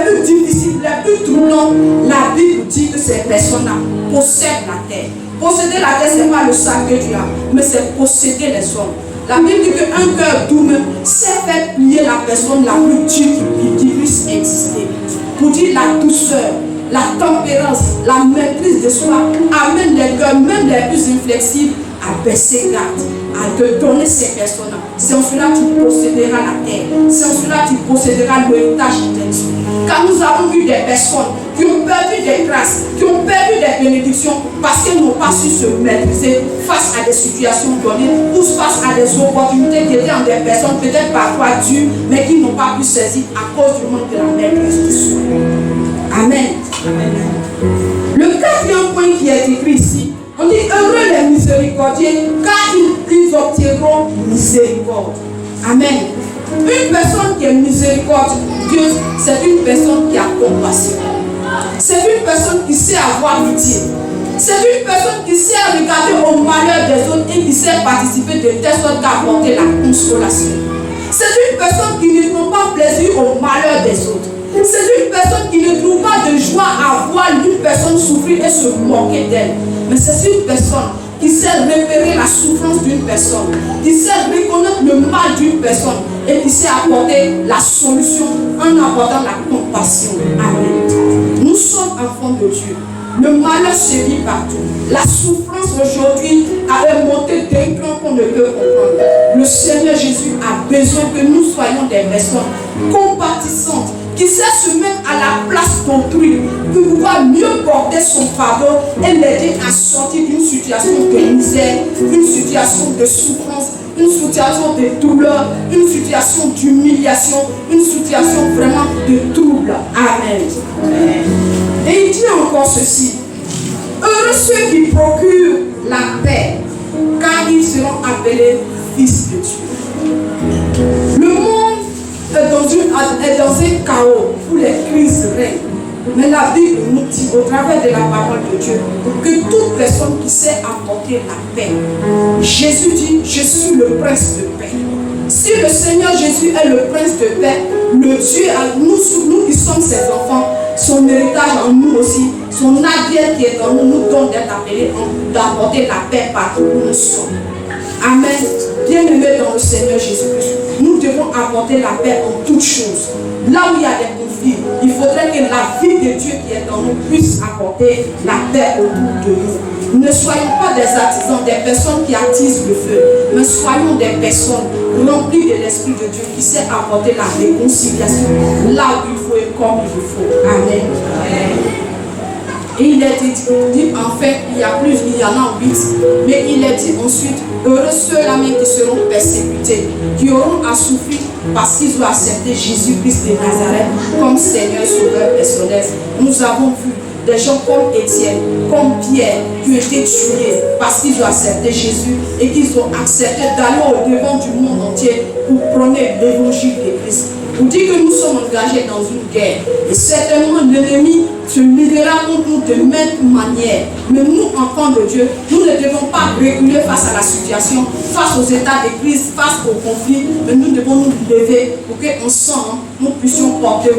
S2: plus difficiles, les plus troublantes. La Bible dit que ces personnes-là possèdent la terre. Posséder la terre, ce n'est pas le sac que tu as, mais c'est posséder les hommes. La Bible dit qu'un cœur doux sait faire plier la personne la plus dure qui puisse exister. Pour dire la douceur, la tempérance, la maîtrise de soi amène les cœurs, même les plus inflexibles, à baisser garde, à te donner ces personnes-là. C'est en cela que tu posséderas la terre. C'est en cela que tu posséderas l'héritage de Dieu. Car nous avons vu des personnes qui ont perdu des grâces, qui ont perdu des bénédictions parce qu'elles n'ont pas su se maîtriser face à des situations données ou face à des opportunités qui étaient en des personnes peut-être parfois dures, mais qui n'ont pas pu saisir à cause du manque de la maîtrise de soi. Amen. Amen. Le quatrième point qui est écrit ici, on dit heureux les miséricordieux car ils obtiendront miséricorde. Amen. Une personne qui est miséricordieuse, c'est une personne qui a compassion. C'est une personne qui sait avoir pitié. C'est une personne qui sait regarder au malheur des autres et qui sait participer de telle sorte qu'apporter la consolation. C'est une personne qui ne prend pas plaisir au malheur des autres. C'est une personne qui ne trouve pas de joie à voir une personne souffrir et se moquer d'elle. Mais c'est une personne qui sait repérer la souffrance d'une personne, qui sait reconnaître le mal d'une personne et qui sait apporter la solution en apportant la compassion. Amen. Nous sommes enfants de Dieu. Le malheur se vit partout. La souffrance aujourd'hui a une montée d'un cran qu'on ne peut comprendre. Le Seigneur Jésus a besoin que nous soyons des personnes compatissantes, qui sait se mettre à la place d'autrui pour pouvoir mieux porter son fardeau et l'aider à sortir d'une situation de misère, une situation de souffrance, une situation de douleur, une situation d'humiliation, une situation vraiment de trouble. Amen. Et il dit encore ceci: heureux ceux qui procurent la paix, car ils seront appelés fils de Dieu. Le monde est dans un chaos où les crises règnent.
S5: Mais la Bible nous dit au travers de la parole de Dieu que toute personne qui sait apporter la paix, Jésus dit, je suis le prince de paix. Si le Seigneur Jésus est le prince de paix, le Dieu, nous qui sommes ses enfants, son héritage en nous aussi, son ADN qui est en nous, nous donne d'être appelés d'apporter la paix partout où nous sommes. Amen. Bien-aimés dans le Seigneur Jésus-Christ, nous devons apporter la paix en toutes choses. Là où il y a des conflits, il faudrait que la vie de Dieu qui est en nous puisse apporter la paix autour de nous. Ne soyons pas des artisans, des personnes qui attisent le feu, mais soyons des personnes remplies de l'Esprit de Dieu qui sait apporter la réconciliation là où il faut et comme il faut. Amen. Et il est dit, en fait, il y en a 8, mais il est dit ensuite, heureux ceux-là même qui seront persécutés, qui auront à souffrir parce qu'ils ont accepté Jésus-Christ de Nazareth comme Seigneur Sauveur personnel. Nous avons vu des gens comme Étienne, comme Pierre, qui ont été tués parce qu'ils ont accepté Jésus et qu'ils ont accepté d'aller au devant du monde entier pour prôner l'évangile de Christ. Pour dire que nous sommes engagés dans une guerre. Et certainement l'ennemi se livrera contre nous de maintes manières. Mais nous, enfants de Dieu, nous ne devons pas reculer face à la situation, face aux états de crise, face aux conflits. Mais nous devons nous lever pour qu'ensemble, nous puissions porter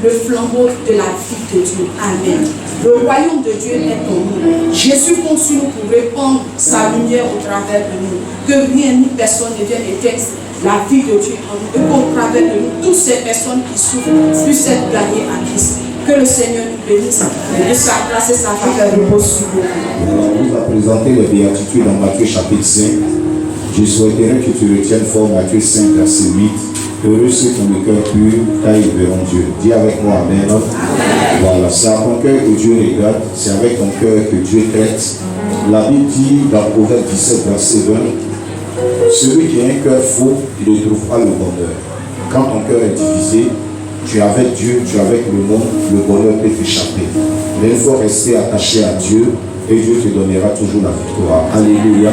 S5: le flambeau de la vie de Dieu. Amen. Le royaume de Dieu est en nous. Jésus compte sur nous pour répandre sa lumière au travers de nous. Que rien ni personne ne vienne éteindre la vie de Dieu en nous. Et qu'au travers de nous, toutes ces personnes qui souffrent puissent être gagnées à Christ. Que le Seigneur nous bénisse et de sa grâce et sa faveur repose sur nous.
S6: On vous a présenté les béatitudes dans Matthieu chapitre 5. Je souhaiterais que tu retiennes fort Matthieu 5, verset 8. Heureux ceux qui ont le cœur pur, car ils verront Dieu. Dis avec moi Amen. Voilà, c'est à ton cœur que Dieu regarde, c'est avec ton cœur que Dieu traite. La Bible dit dans Proverbe 17, verset 20, celui qui a un cœur faux, il ne trouve pas le bonheur. Quand ton cœur est divisé, tu es avec Dieu, tu es avec le monde, le bonheur peut t'échapper. Mais il faut rester attaché à Dieu et Dieu te donnera toujours la victoire. Alléluia.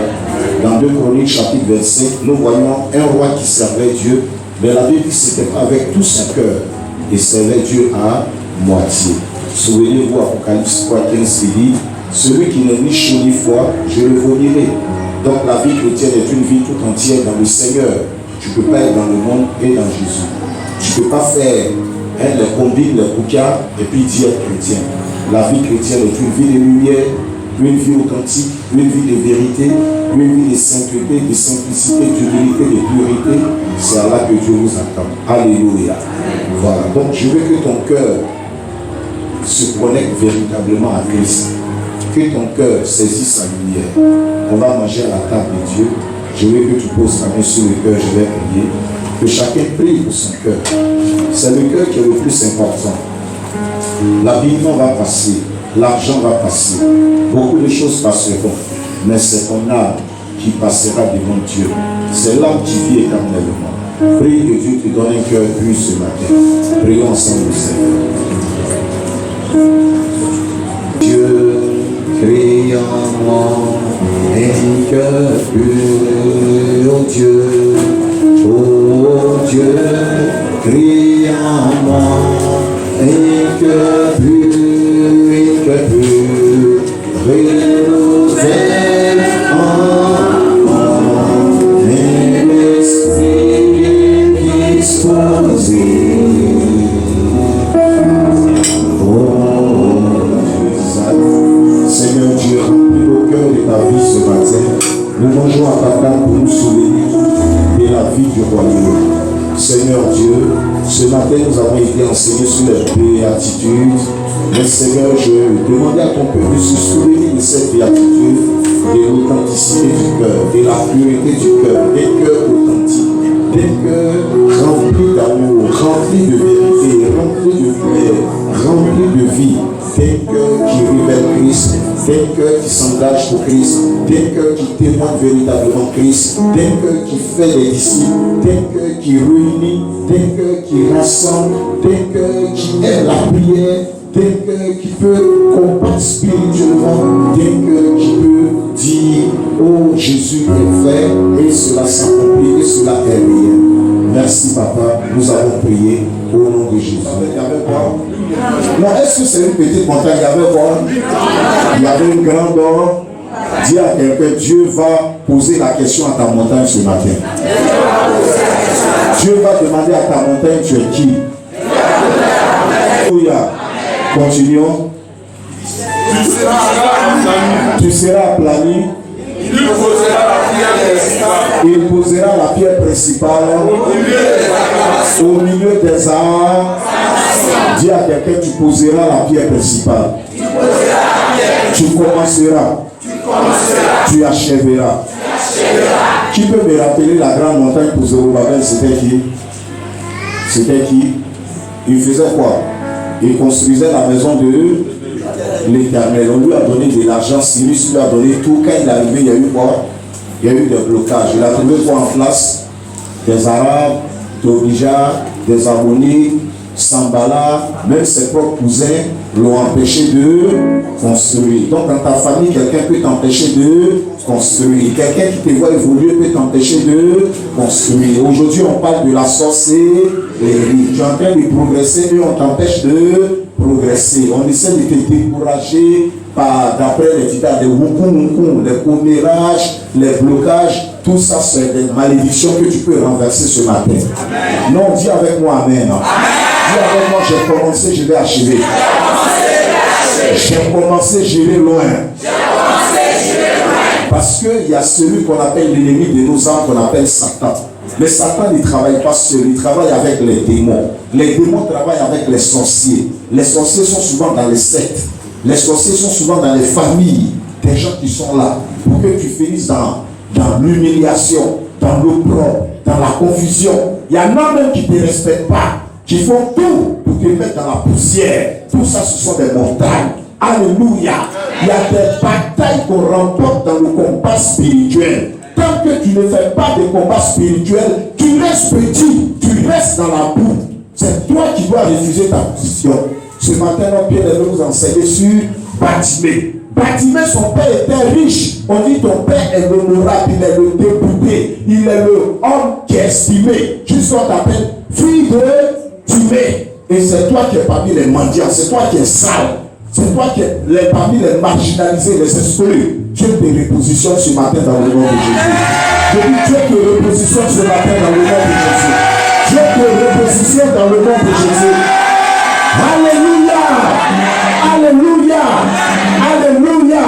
S6: Dans 2 Chroniques chapitre 25, nous voyons un roi qui servait Dieu, mais la Bible dit que c'était pas avec tout son cœur. Il servait Dieu à moitié. Souvenez-vous, Apocalypse 3:15 qui dit, celui qui n'est ni chaud ni froid, je le vomirai. Donc la vie chrétienne est une vie tout entière dans le Seigneur. Tu ne peux pas être dans le monde et dans Jésus. Tu ne peux pas faire les combines, les bouquins et puis dire chrétien. La vie chrétienne est une vie de lumière, une vie authentique, une vie de vérité, une vie de sainteté, de simplicité, d'humilité, de purité. C'est à là que Dieu nous attend. Alléluia. Voilà. Donc je veux que ton cœur se connecte véritablement à Christ. Que ton cœur saisisse sa lumière. On va manger à la table de Dieu. Je veux que tu poses ta main sur le cœur, je vais prier. Que chacun prie pour son cœur. C'est le cœur qui est le plus important. L'habillement va passer, l'argent va passer, beaucoup de choses passeront, mais c'est ton âme qui passera devant Dieu. C'est l'âme qui vit éternellement. Prie que Dieu te donne un cœur pur ce matin. Prions ensemble le Seigneur. Dieu, crée en moi un cœur pur, oh Dieu, crée en moi un cœur pur, renouvelle en moi un esprit disposé. Seigneur Dieu, remplis nos cœurs de ta vie ce matin. Nous mangeons à ta table pour nous souvenir de la vie du royaume. Seigneur Dieu, ce matin nous avons été enseignés sur les béatitudes. Mais Seigneur, je demandais à ton peuple de se souvenir de cette béatitude, de l'authenticité du cœur, de la pureté du cœur, des cœurs authentiques, des cœurs remplis d'amour, remplis de vérité, remplis de lumière, remplis de vie, des cœurs qui révèlent Christ, des cœurs qui s'engagent pour Christ, des cœurs qui témoignent véritablement Christ, des cœurs qui fait des disciples, des cœurs qui réunissent, des cœurs qui rassemblent, des cœurs qui aiment la prière, des cœurs qui peuvent combattre spirituellement, des cœurs qui peuvent dire oh Jésus est fait et cela s'accomplit et cela est réel. Merci Papa, nous avons prié Au nom de Jésus. Il y avait quoi? Non, est-ce que c'est une petite montagne? Il y avait quoi? Il y avait une grande or. Dis à quelqu'un, Dieu va poser la question à ta montagne ce matin. Dieu va demander à ta montagne, tu es qui? Alléluia. Continuons. Tu seras aplani. Il posera la pierre principale au milieu des arbres. Dis à quelqu'un, tu poseras la pierre principale. Tu commenceras. Tu achèveras. Qui peut me rappeler la grande montagne pour Zorobabel? C'était qui? C'était qui? Il faisait quoi? Il construisait la maison de l'Éternel. On lui a donné de l'argent, Cyrus lui a donné tout. Quand il est arrivé, il y a eu quoi? Il y a eu des blocages. Il a trouvé quoi en place? Des Arabes, Tobija, des Ammonites, Sambala, même ses propres cousins l'ont empêché de construire. Donc dans ta famille, quelqu'un peut t'empêcher de construire. Quelqu'un qui te voit évoluer peut t'empêcher de construire. Aujourd'hui, on parle de la sorcellerie. Tu es en train de progresser, mais on t'empêche de progresser. On essaie de te décourager d'après les titres, les wukum, les commérages, les blocages. Tout ça, c'est des malédictions que tu peux renverser ce matin. Amen. Non, dis avec moi Amen. Amen. Dis avec moi, j'ai commencé, je vais achever. J'ai commencé, je vais loin. Parce qu'il y a celui qu'on appelle l'ennemi de nos âmes, qu'on appelle Satan. Mais Satan ne travaille pas seul, il travaille avec les démons. Les démons travaillent avec les sorciers. Les sorciers sont souvent dans les sectes. Les sorciers sont souvent dans les familles. Des gens qui sont là pour que tu finisses dans l'humiliation, dans l'opprobre, dans la confusion. Il y en a même qui ne te respectent pas, qui font tout pour te mettre dans la poussière. Tout ça, ce sont des montagnes. Alléluia. Il y a des batailles qu'on remporte dans le combat spirituel. Tant que tu ne fais pas de combat spirituel, tu restes petit, tu restes dans la boue. C'est toi qui dois refuser ta position. Ce matin, notre Pierre va nous enseigner sur Bartimée. Bartimée, son père était riche. On dit ton père est l'honorable, il est le député, il est le homme qui est estimé. Juste on t'appelle fille de Timée. Et c'est toi qui es parmi les mendiants, c'est toi qui es sale. C'est toi qui es parmi les marginalisés, les exclus. Dieu te repositionne ce matin dans le nom de Jésus. Je dis Dieu te repositionne ce matin dans le nom de Jésus. Dieu te repositionne dans le nom de Jésus. Alléluia. Alléluia. Alléluia.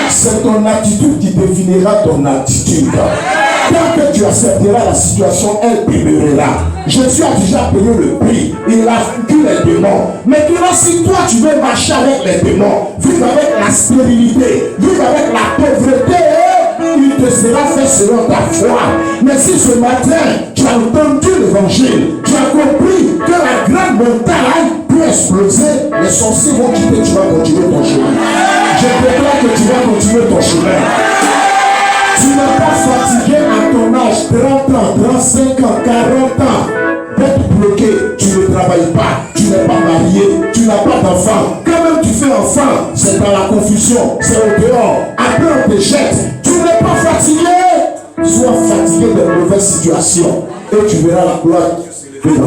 S6: C'est ton attitude qui définira ton attitude. Tant que tu accepteras la situation, elle demeurera. Jésus a déjà payé le prix. Il a vaincu les démons. Maintenant, si toi tu veux marcher avec les démons, vivre avec la stérilité, vivre avec la pauvreté, il te sera fait selon ta foi. Mais si ce matin, tu as entendu l'évangile, tu as compris que la grande montagne peut exploser, les sorciers vont quitter, tu vas continuer ton chemin. Je déclare que tu vas continuer ton chemin. Tu n'es pas fatigué à ton âge, 30 ans, 35 ans, 40 ans, d'être bloqué. Tu ne travailles pas, tu n'es pas marié, tu n'as pas d'enfant. Quand même tu fais enfant, c'est dans la confusion, c'est au dehors. Après on te jette. Tu n'es pas fatigué. Sois fatigué de mauvaises situations et tu verras la gloire de Dieu.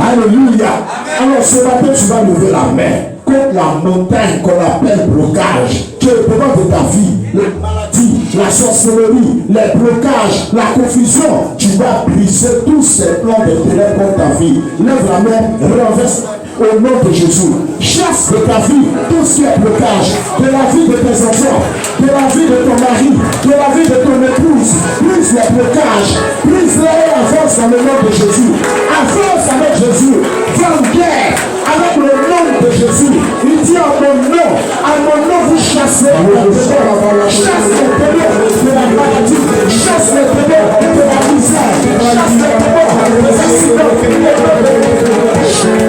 S6: Alléluia. Alors ce matin tu vas lever la main contre la montagne qu'on appelle blocage, qui est devant de ta vie, la maladie, la sorcellerie, les blocages, la confusion. Tu vas briser tous ces plans de ténèbres contre ta vie. Lève la main, renverse au nom de Jésus. Chasse de ta vie tout ce qui est blocage, de la vie de tes enfants, de la vie de ton mari, de la vie de ton épouse. Brise les blocages, brise-les et avance dans le nom de Jésus. Avance avec Jésus. Va en guerre avec le nom de Jésus. Il dit à mon nom vous chassez les démons. Chasse les démons de la maladie, chasse les démons de la misère, chasse les démons des accidents. Jésus.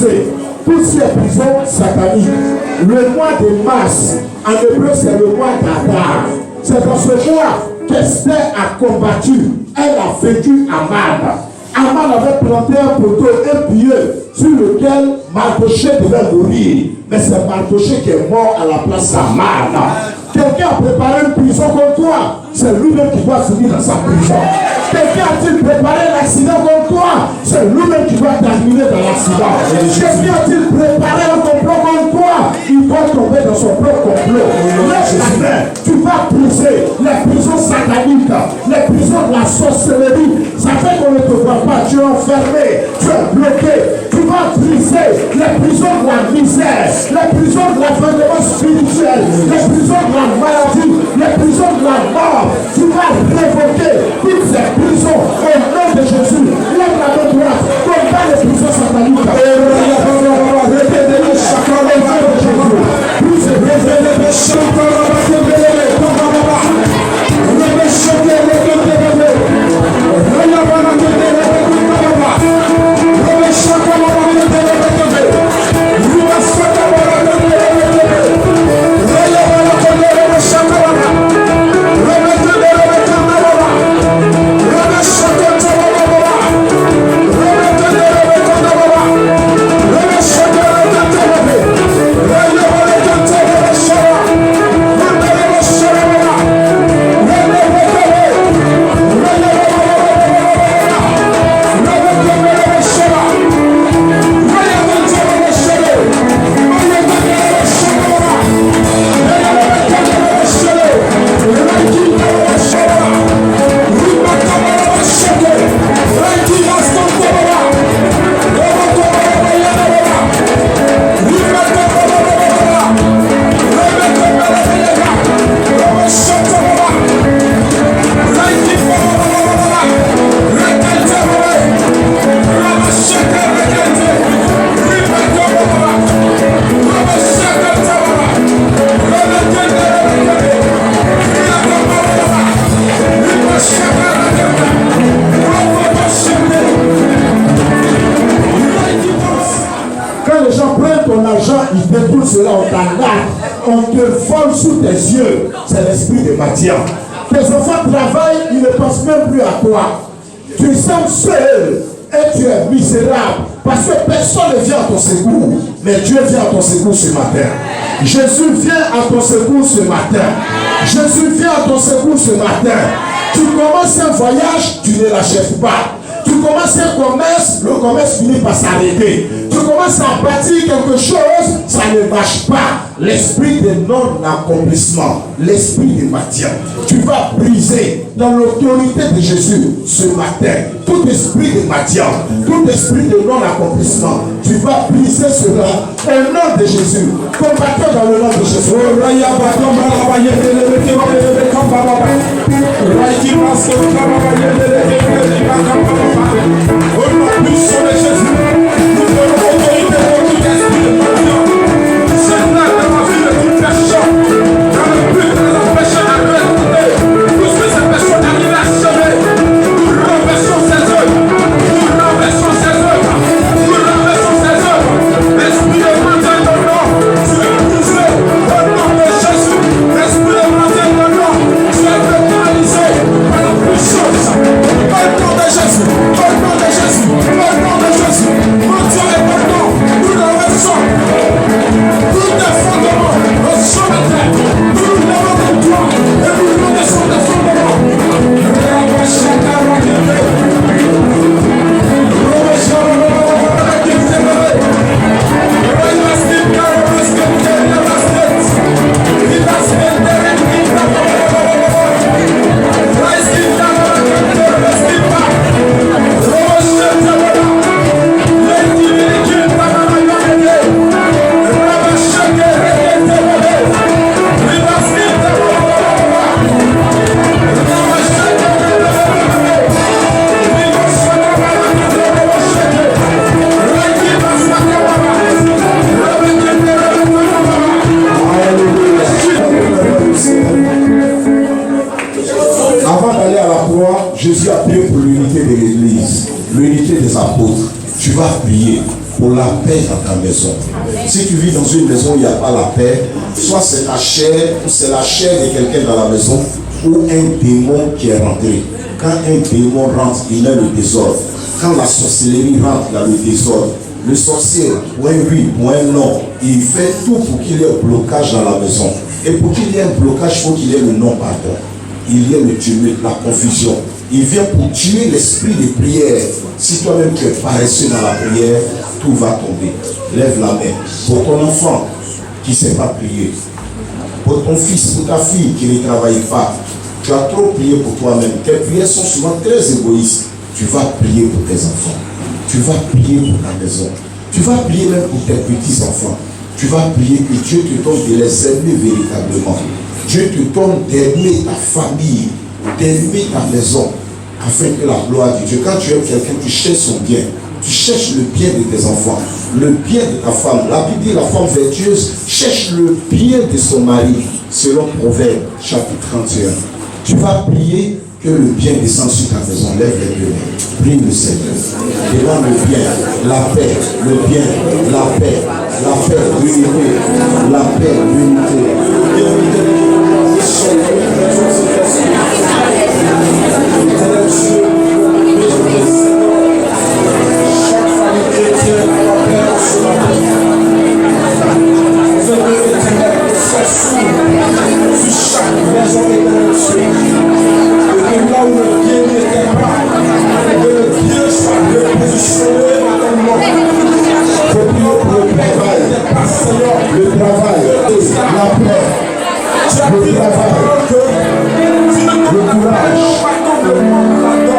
S1: briser toutes ces prisons sataniques. Le mois de mars, en hébreu, c'est le mois d'Adar. C'est dans ce mois qu'Esther a combattu. Elle a vaincu Aman. Aman avait planté un poteau, un pieu sur lequel Mardochée devait mourir. Mais c'est Mardochée qui est mort à la place d'Aman. Quelqu'un a préparé une prison contre toi. C'est lui-même qui doit finir dans sa prison. Quelqu'un a-t-il préparé l'accident contre toi? C'est lui-même qui doit terminer dans l'accident. Quelqu'un a-t-il préparé un complot contre toi? Il doit tomber dans son propre complot. Lève la main. Tu vas briser les prisons sataniques, les prisons de la sorcellerie. Ça fait qu'on ne te voit pas. Tu es enfermé, tu es bloqué. Tu vas briser les prisons de la misère, les prisons de l'avènement spirituel, les prisons de la maladie, les prisons de la mort. Tu vas révoquer toutes ces prisons au nom de Jésus. Lève la main droite, combat les prisons sataniques. Cela on t'arnaque, on te vole sous tes yeux, c'est l'esprit de Matthias. Tes enfants travaillent, ils ne pensent même plus à toi. Tu sembles seul et tu es misérable parce que personne ne vient à ton secours, mais Dieu vient à ton secours ce matin. Jésus vient à ton secours ce matin. Jésus vient à ton secours ce matin. Tu commences un voyage, tu ne l'achèves pas. Tu commences un commerce, le commerce finit par s'arrêter. Tu commences à bâtir quelque chose, ça ne marche pas. L'esprit de non-accomplissement, l'esprit de Matthias. Tu vas briser dans l'autorité de Jésus ce matin. Tout esprit de Matthias, tout esprit de non-accomplissement, tu vas briser cela au nom de Jésus. Combattons dans le nom de Jésus.
S6: pour la paix dans ta maison. Si tu vis dans une maison où il n'y a pas la paix, soit c'est la chair, ou c'est la chair de quelqu'un dans la maison, ou un démon qui est rentré. Quand un démon rentre, il met le désordre. Quand la sorcellerie rentre, il y a le désordre. Le sorcier, ou un oui, ou un non, il fait tout pour qu'il y ait un blocage dans la maison. Et pour qu'il y ait un blocage, il faut qu'il y ait le non-pardon. Il y a le tumulte, la confusion. Il vient pour tuer l'esprit de prière. Si toi-même tu es paresseux dans la prière, tout va tomber. Lève la main. Pour ton enfant qui ne sait pas prier, pour ton fils, pour ta fille qui ne travaille pas, tu as trop prié pour toi-même. Tes prières sont souvent très égoïstes. Tu vas prier pour tes enfants. Tu vas prier pour ta maison. Tu vas prier même pour tes petits-enfants. Tu vas prier que Dieu te donne de les aimer véritablement. Dieu te donne d'aimer ta famille, d'aimer ta maison, afin que la gloire de Dieu, quand tu aimes quelqu'un, tu cherches son bien. Tu cherches le bien de tes enfants, le bien de ta femme. La Bible dit la femme vertueuse cherche le bien de son mari, selon Proverbe, chapitre 31. Tu vas prier que le bien descende sur ta maison. Lève les deux mains. Prie le Seigneur. Demande le bien, la paix, le bien, la paix, l'unité, la paix, l'unité.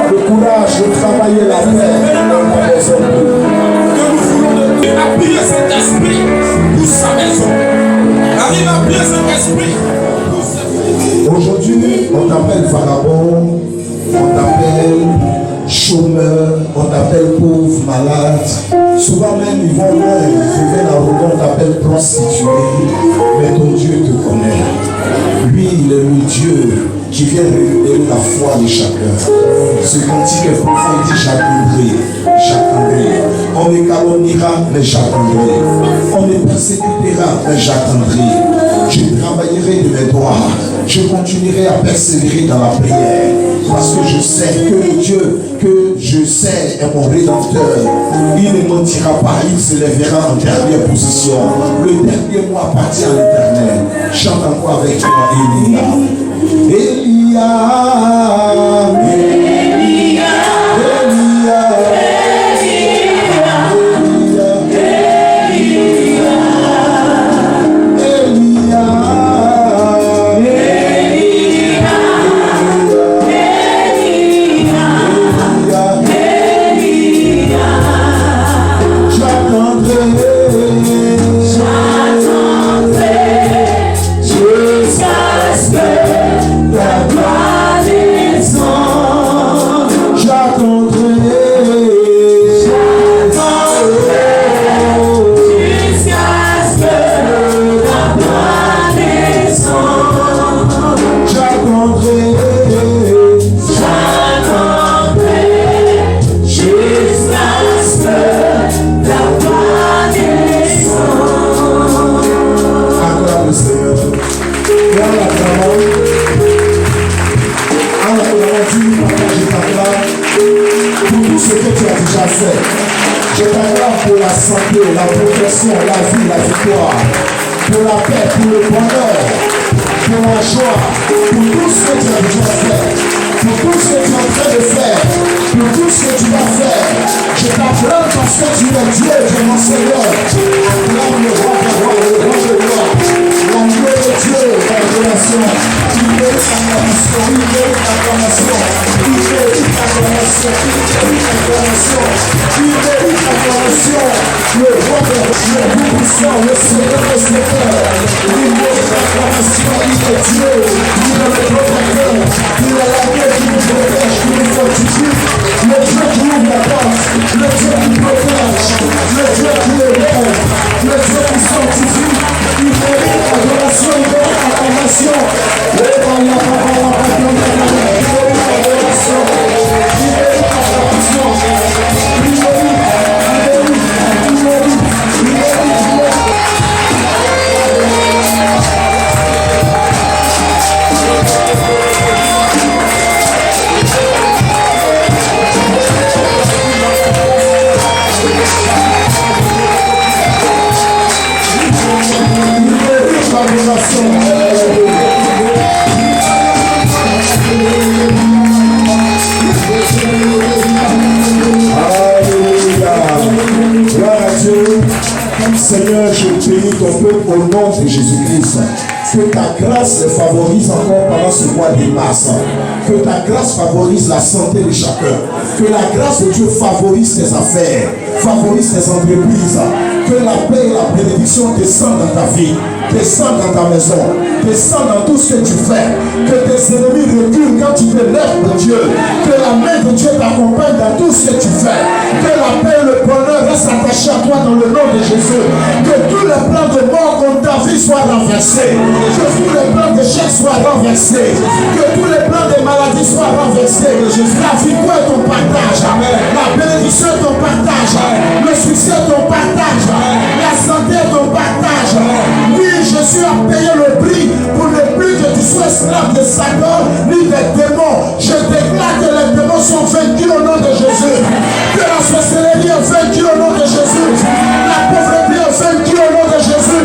S1: Le courage de travailler la paix.
S7: Appuyer cet esprit pour sa maison. Arrive à appuyer cet esprit pour sa maison.
S6: Aujourd'hui, on t'appelle vagabond, on t'appelle chômeur, on t'appelle pauvre, malade. Souvent même, ils vont loin, ils deviennent arrogants, on t'appelle prostituée. Mais ton Dieu te connaît. Lui, il est le Dieu qui vient révéler la foi de chacun. Ce cantique est profond, il dit j'attendrai. On me calomniera, mais j'attendrai. On me persécutera, mais j'attendrai. Je travaillerai de mes doigts. Je continuerai à persévérer dans la prière. Parce que je sais que le Dieu que je sais est mon Rédempteur. Il ne mentira pas, il se lèvera en dernière position. Le dernier mot appartient à l'Éternel. Chante encore avec moi, Elia. Elia, Elia, la protection, la vie, la victoire, pour la paix, pour le bonheur, pour la joie, pour tout ce que tu as déjà fait, pour tout ce que tu es en train de faire, pour tout ce que tu vas faire. Je t'acclame parce que tu es Dieu, tu es mon Seigneur. Acclame le roi des rois, le roi des rois, l'agneau de Dieu, l'adoration. Il mérite l'acclamation, il mérite l'acclamation, il mérite l'acclamation, il mérite l'acclamation, il mérite l'acclamation. Le roi des rois, le tout-puissant, le Seigneur des seigneurs, il mérite l'acclamation, il est Dieu, il est le protecteur, il est l'agneau qui nous protège, qui nous fortifie, le Dieu qui ouvre la porte, le Dieu qui protège, le Dieu qui élève, le Dieu qui sanctifie, il mérite l'adoration, il mérite l'acclamation. Il mérite l'adoration, il mérite l'acclamation, il mérite
S1: Seigneur, je bénis ton peuple au nom de Jésus-Christ. Que ta grâce les favorise encore pendant ce mois de mars. Que ta grâce favorise la santé de chacun. Que la grâce de Dieu favorise tes affaires, favorise tes entreprises. Que la paix et la bénédiction descendent dans ta vie, descendent dans ta maison, descendent dans tout ce que tu fais. Que tes ennemis reculent quand tu te lèves de Dieu. Que la main de Dieu t'accompagne dans tout ce que tu fais. Que la paix et le bonheur restent attachés à toi dans le nom de Jésus. Que tous les plans de mort contre ta vie soient renversés. Que tous les plans d'échec soient renversés. Que tous les plans de maladie soient renversés. La victoire est ton partage. La bénédiction est ton partage. Le succès est ton partage. La santé est ton partage. Oui, Jésus a payé le prix pour ne plus que tu sois esclave de Satan ni des démons. Je déclare que les démons sont vaincus au nom de Jésus. Que la sorcellerie est vaincue au nom de Jésus. La pauvreté est vaincue au nom de Jésus.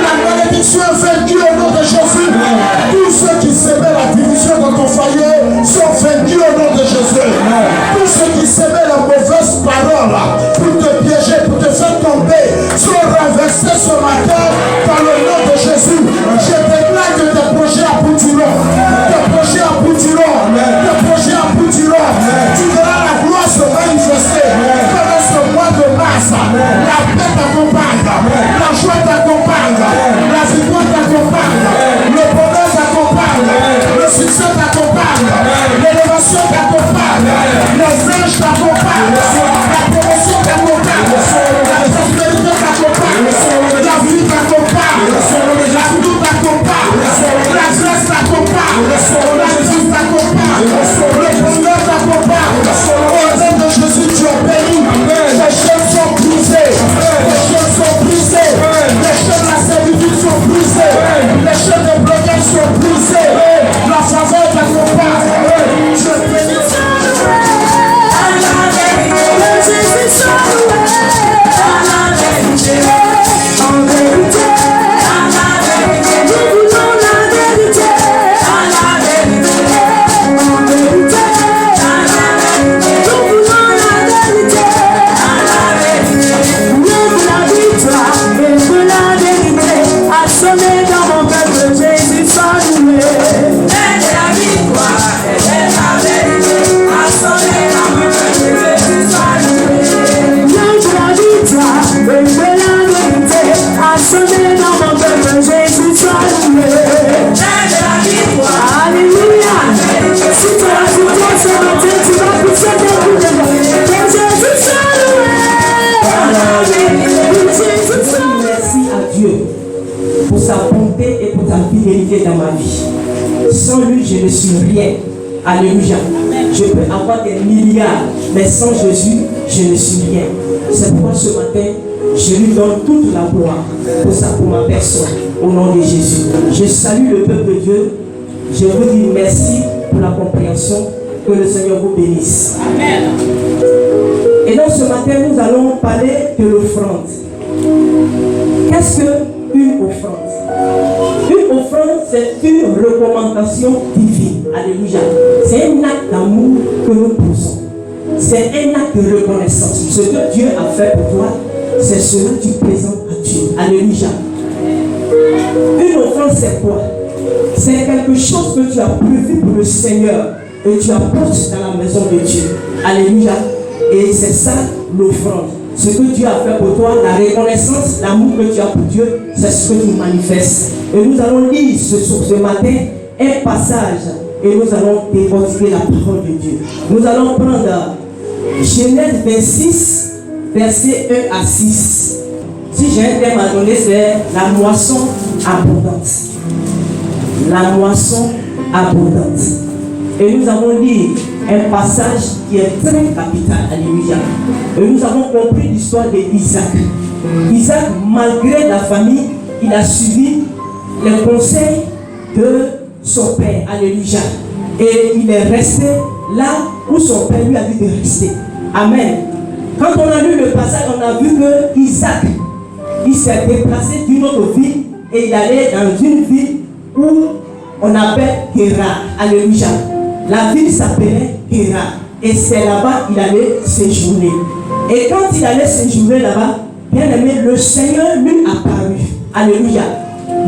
S1: La malédiction est vaincue au nom de Jésus. Tous ceux qui s'aimaient la division dans ton foyer sont vaincus au nom de Jésus. Tous ceux qui s'aimaient la mauvaise parole pour te piéger, pour te faire tomber, sont renversés ce matin dans le nom de Jésus. Je déclare que tes projets aboutiront. Tes projets aboutiront. Tes projets aboutiront. Tu verras la gloire se manifester pendant ce mois de mars. La paix t'accompagne. La joie t'accompagne. La victoire t'accompagne. Le bonheur t'accompagne. Le succès t'accompagne. L'élévation t'accompagne. Les anges t'accompagnent. La promotion t'accompagne. La prospérité t'accompagne. La vie t'accompagne. La vie t'accompagne. La grâce t'accompagne. La justice t'accompagne. Le bonheur t'accompagne. Au nom de Jésus, tu es béni. Les chaînes sont brisées. Les chaînes sont brisées. Les chaînes de la servitude sont brisées. Les chaînes de blocage sont brisées. La faveur t'accompagne. Je bénis.
S2: Pour sa bonté et pour ta fidélité dans ma vie. Sans lui, je ne suis rien. Alléluia. Je peux avoir des milliards, mais sans Jésus, je ne suis rien. C'est pourquoi ce matin, je lui donne toute la gloire pour ma personne, au nom de Jésus. Je salue le peuple de Dieu. Je vous dis merci pour la compréhension. Que le Seigneur vous bénisse. Amen. Et donc ce matin, nous allons parler de l'offrande. Qu'est-ce qu'une offrande? Une offrande, c'est une recommandation divine. Alléluia. C'est un acte d'amour que nous posons. C'est un acte de reconnaissance. Ce que Dieu a fait pour toi, c'est ce que tu présentes à Dieu. Alléluia. Une offrande, c'est quoi? C'est quelque chose que tu as prévu pour le Seigneur et tu apportes dans la maison de Dieu. Alléluia. Et c'est ça l'offrande. Ce que Dieu a fait pour toi, la reconnaissance, l'amour que tu as pour Dieu, c'est ce que tu manifestes. Et nous allons lire ce matin un passage et nous allons décortiquer la parole de Dieu. Nous allons prendre Genèse 26, versets 1 à 6. Si j'ai un thème à donner, c'est la moisson abondante. La moisson abondante. Et nous avons lu un passage qui est très capital. Alléluia. Et nous avons compris l'histoire d'Isaac. Isaac, malgré la famille, il a suivi les conseils de son père. Alléluia. Et il est resté là où son père lui a dit de rester. Amen. Quand on a lu le passage, on a vu que Isaac, il s'est déplacé d'une autre ville et il allait dans une ville où on appelle Guérar. Alléluia. La ville s'appelait Guérar. Et c'est là-bas qu'il allait séjourner. Et quand il allait séjourner là-bas, bien aimé, le Seigneur lui apparut. Alléluia.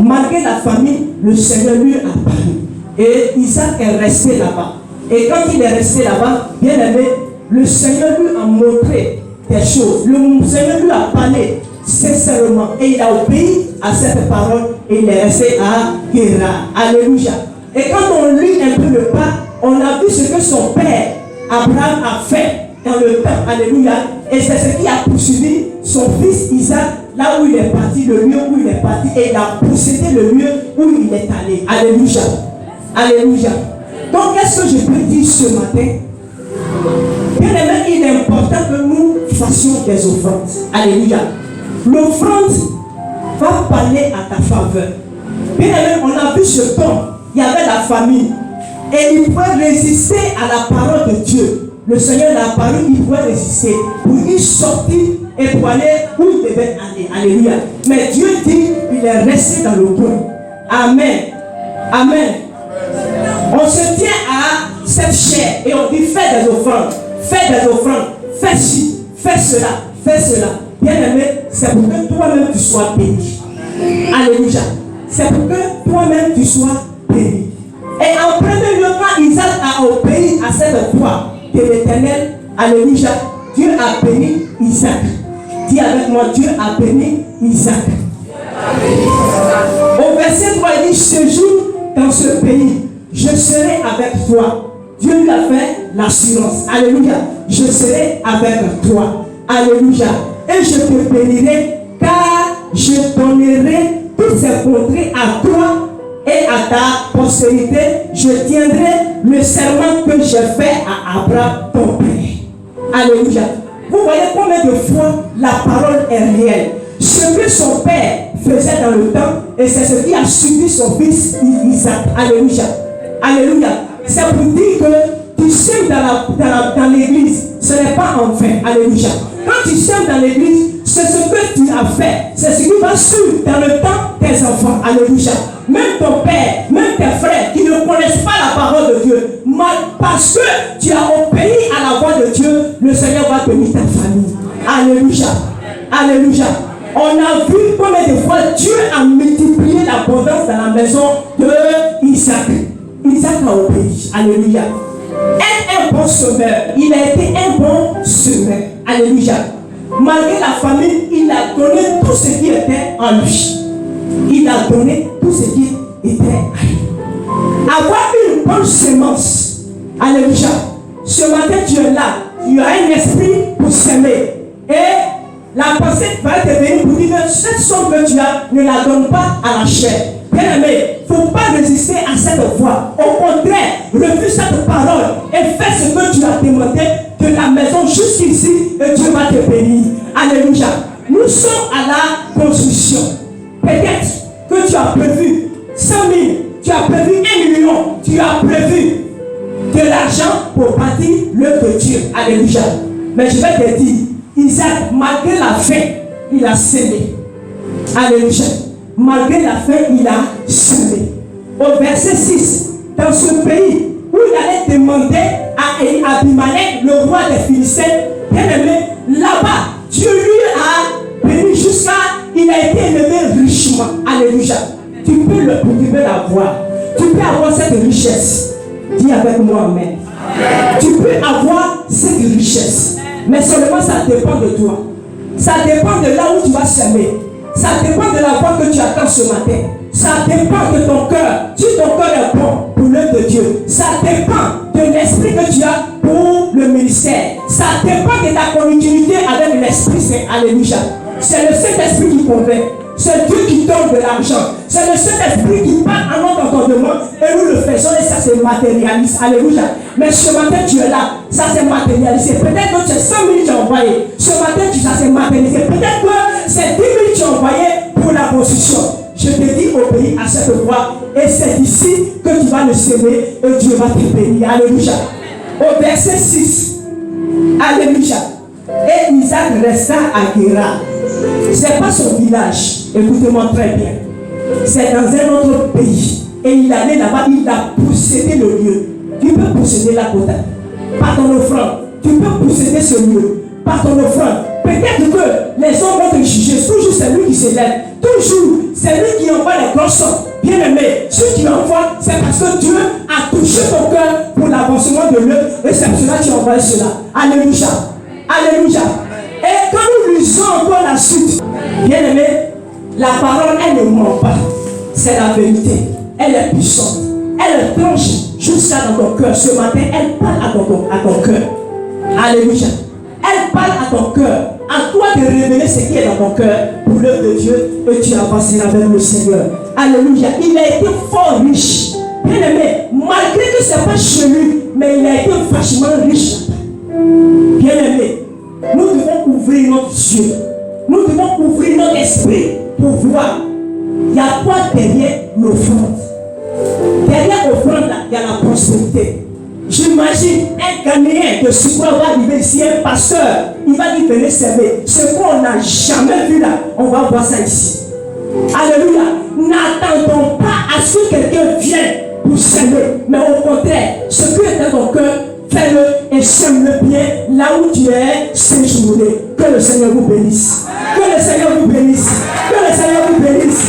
S2: Malgré la famine, le Seigneur lui apparut. Et Isaac est resté là-bas. Et quand il est resté là-bas, bien aimé, le Seigneur lui a montré des choses. Le Seigneur lui a parlé sincèrement. Et il a obéi à cette parole et il est resté à Guérar. Alléluia. Et quand on lit un peu le pas, on a vu ce que son père Abraham a fait dans le temps. Alléluia. Et c'est ce qui a poursuivi son fils Isaac là où il est parti, le lieu où il est parti. Et il a possédé le lieu où il est allé. Alléluia. Alléluia. Donc, qu'est-ce que je peux dire ce matin? Bien aimé, il est important que nous fassions des offrandes. Alléluia. L'offrande va parler à ta faveur. Bien aimé, on a vu ce temps. Il y avait la famine. Et il pouvait résister à la parole de Dieu. Le Seigneur l'a apparu, il pouvait résister. Pour y sortir et pour aller où il devait aller. Alléluia. Mais Dieu dit, il est resté dans le coin. Amen. Amen. On se tient à cette chair et on dit, fais des offrandes. Fais des offrandes. Fais ci, fais cela, fais cela. Bien aimé, c'est pour que toi-même tu sois béni. Alléluia. C'est pour que toi-même tu sois béni. Et en premier lieu, quand Isaac a obéi à cette voix de l'Éternel, alléluia, Dieu a béni Isaac. Dis avec moi, Dieu a béni Isaac. Au verset 3, il dit, ce jour dans ce pays, je serai avec toi. Dieu lui a fait l'assurance. Alléluia. Je serai avec toi. Alléluia. Et je te bénirai, car je donnerai toutes ces contrées à toi et à ta postérité. Je tiendrai le serment que j'ai fait à Abraham, ton père. Alléluia. Vous voyez combien de fois la parole est réelle. Ce que son père faisait dans le temps, et c'est ce qui a suivi son fils Isaac. Alléluia. Alléluia. C'est pour dire que tu sèmes dans l'église, ce n'est pas en vain. Alléluia. Quand tu sèmes dans l'église, c'est ce que tu as fait. C'est ce qui va suivre dans le temps tes enfants. Alléluia. Même ton père, même tes frères qui ne connaissent pas la parole de Dieu, parce que tu as obéi à la voix de Dieu, le Seigneur va bénir ta famille. Alléluia. Alléluia. On a vu combien de fois Dieu a multiplié l'abondance dans la maison de Isaac. Isaac a obéi. Alléluia. Un bon semeur. Il a été un bon semeur. Alléluia. Malgré la famine, il a donné tout ce qui était en lui. Il a donné tout ce qui était à lui. Avoir une bonne semence. Alléluia. Ce matin, tu es là. Tu as un esprit pour s'aimer. Et la pensée va te venir pour dire que cette somme que tu as, ne la donne pas à la chair. Bien aimé, il ne faut pas résister à cette voix. Au contraire, refuse cette parole et fais ce que tu as demandé de la maison jusqu'ici et Dieu va te bénir. Alléluia. Nous sommes à la construction. Peut-être que tu as prévu 100 000, tu as prévu 1 million, tu as prévu de l'argent pour bâtir l'œuvre de Dieu. Alléluia. Mais je vais te dire, Isaac, malgré la faim, il a semé. Alléluia. Malgré la faim, il a semé. Au verset 6, dans ce pays où il allait demander à Abimelech, le roi des Philistins, bien aimé, là-bas, Dieu lui a béni jusqu'à, il a été élevé richement. Alléluia. Tu peux l'avoir. Tu peux avoir cette richesse. Dis avec moi, amen. Tu peux avoir cette richesse. Mais seulement ça dépend de toi. Ça dépend de là où tu vas semer. Ça dépend de la voix que tu attends ce matin. Ça dépend de ton cœur. Si ton cœur est bon pour l'œuvre de Dieu. Ça dépend de l'esprit que tu as pour le ministère. Ça dépend de ta continuité avec l'Esprit Saint. Alléluia. C'est le Saint-Esprit qui convainc. C'est Dieu qui donne de l'argent. C'est le Saint-Esprit qui parle en notre entendement. Et nous le faisons et ça se matérialise. Alléluia. Mais ce matin tu es là. Ça s'est matérialisé. Peut-être que c'est 100 000 tu as envoyé. Ce matin ça s'est matérialisé. Peut-être que c'est 10 000 tu as envoyé pour la construction. Je te dis obéis à cette voix. Et c'est ici que tu vas le semer. Et Dieu va te bénir. Alléluia. Au verset 6. Alléluia. Et Isaac resta à Guérar. Ce n'est pas son village. Écoutez-moi très bien. c'est dans un autre pays. Et il allait là-bas, il a possédé le lieu. Tu peux posséder la côte par ton offrande. Tu peux posséder ce lieu par ton offrande. Peut-être que les hommes vont te juger. Toujours c'est lui qui s'élève. Toujours c'est lui qui envoie les grosses sommes. Bien aimé, ce qui envoie, c'est parce que Dieu a touché ton cœur pour l'avancement de l'œuvre. Et c'est pour cela que tu envoies cela. Alléluia. Alléluia. Et quand nous lisons encore la suite, bien aimé, la parole, elle ne ment pas. C'est la vérité. Elle est puissante. Elle tranche jusqu'à dans ton cœur. Ce matin, elle parle à ton cœur. Alléluia. Elle parle à ton cœur. À toi de révéler ce qui est dans ton cœur pour l'œuvre de Dieu. Et tu avanceras vers le Seigneur. Alléluia. Il a été fort riche. Bien aimé, malgré que ce n'est pas chez lui, mais il a été vachement riche. Bien aimé, nous devons ouvrir notre yeux. Nous devons ouvrir notre esprit pour voir. Il y a quoi derrière l'offrande? Derrière l'offrande, il y a la prospérité. J'imagine un Ghanéen de Sucre va arriver ici, un pasteur, il va lui venir servir. Ce qu'on n'a jamais vu là, on va voir ça ici. Alléluia. N'attendons pas à ce que quelqu'un vienne pour servir, mais au contraire, ce qui est dans ton cœur, fais-le et sème-le bien là où tu es séjourné. Que le Seigneur vous bénisse. Que le Seigneur vous bénisse. Que le Seigneur vous bénisse.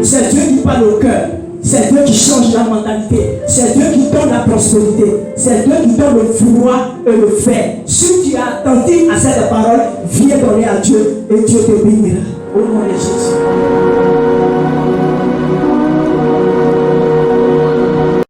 S2: C'est Dieu qui parle au cœur. C'est Dieu qui change la mentalité. C'est Dieu qui donne la prospérité. C'est Dieu qui donne le vouloir et le faire. Si tu as attendu à cette parole, viens donner à Dieu et Dieu te bénira. Au nom de Jésus.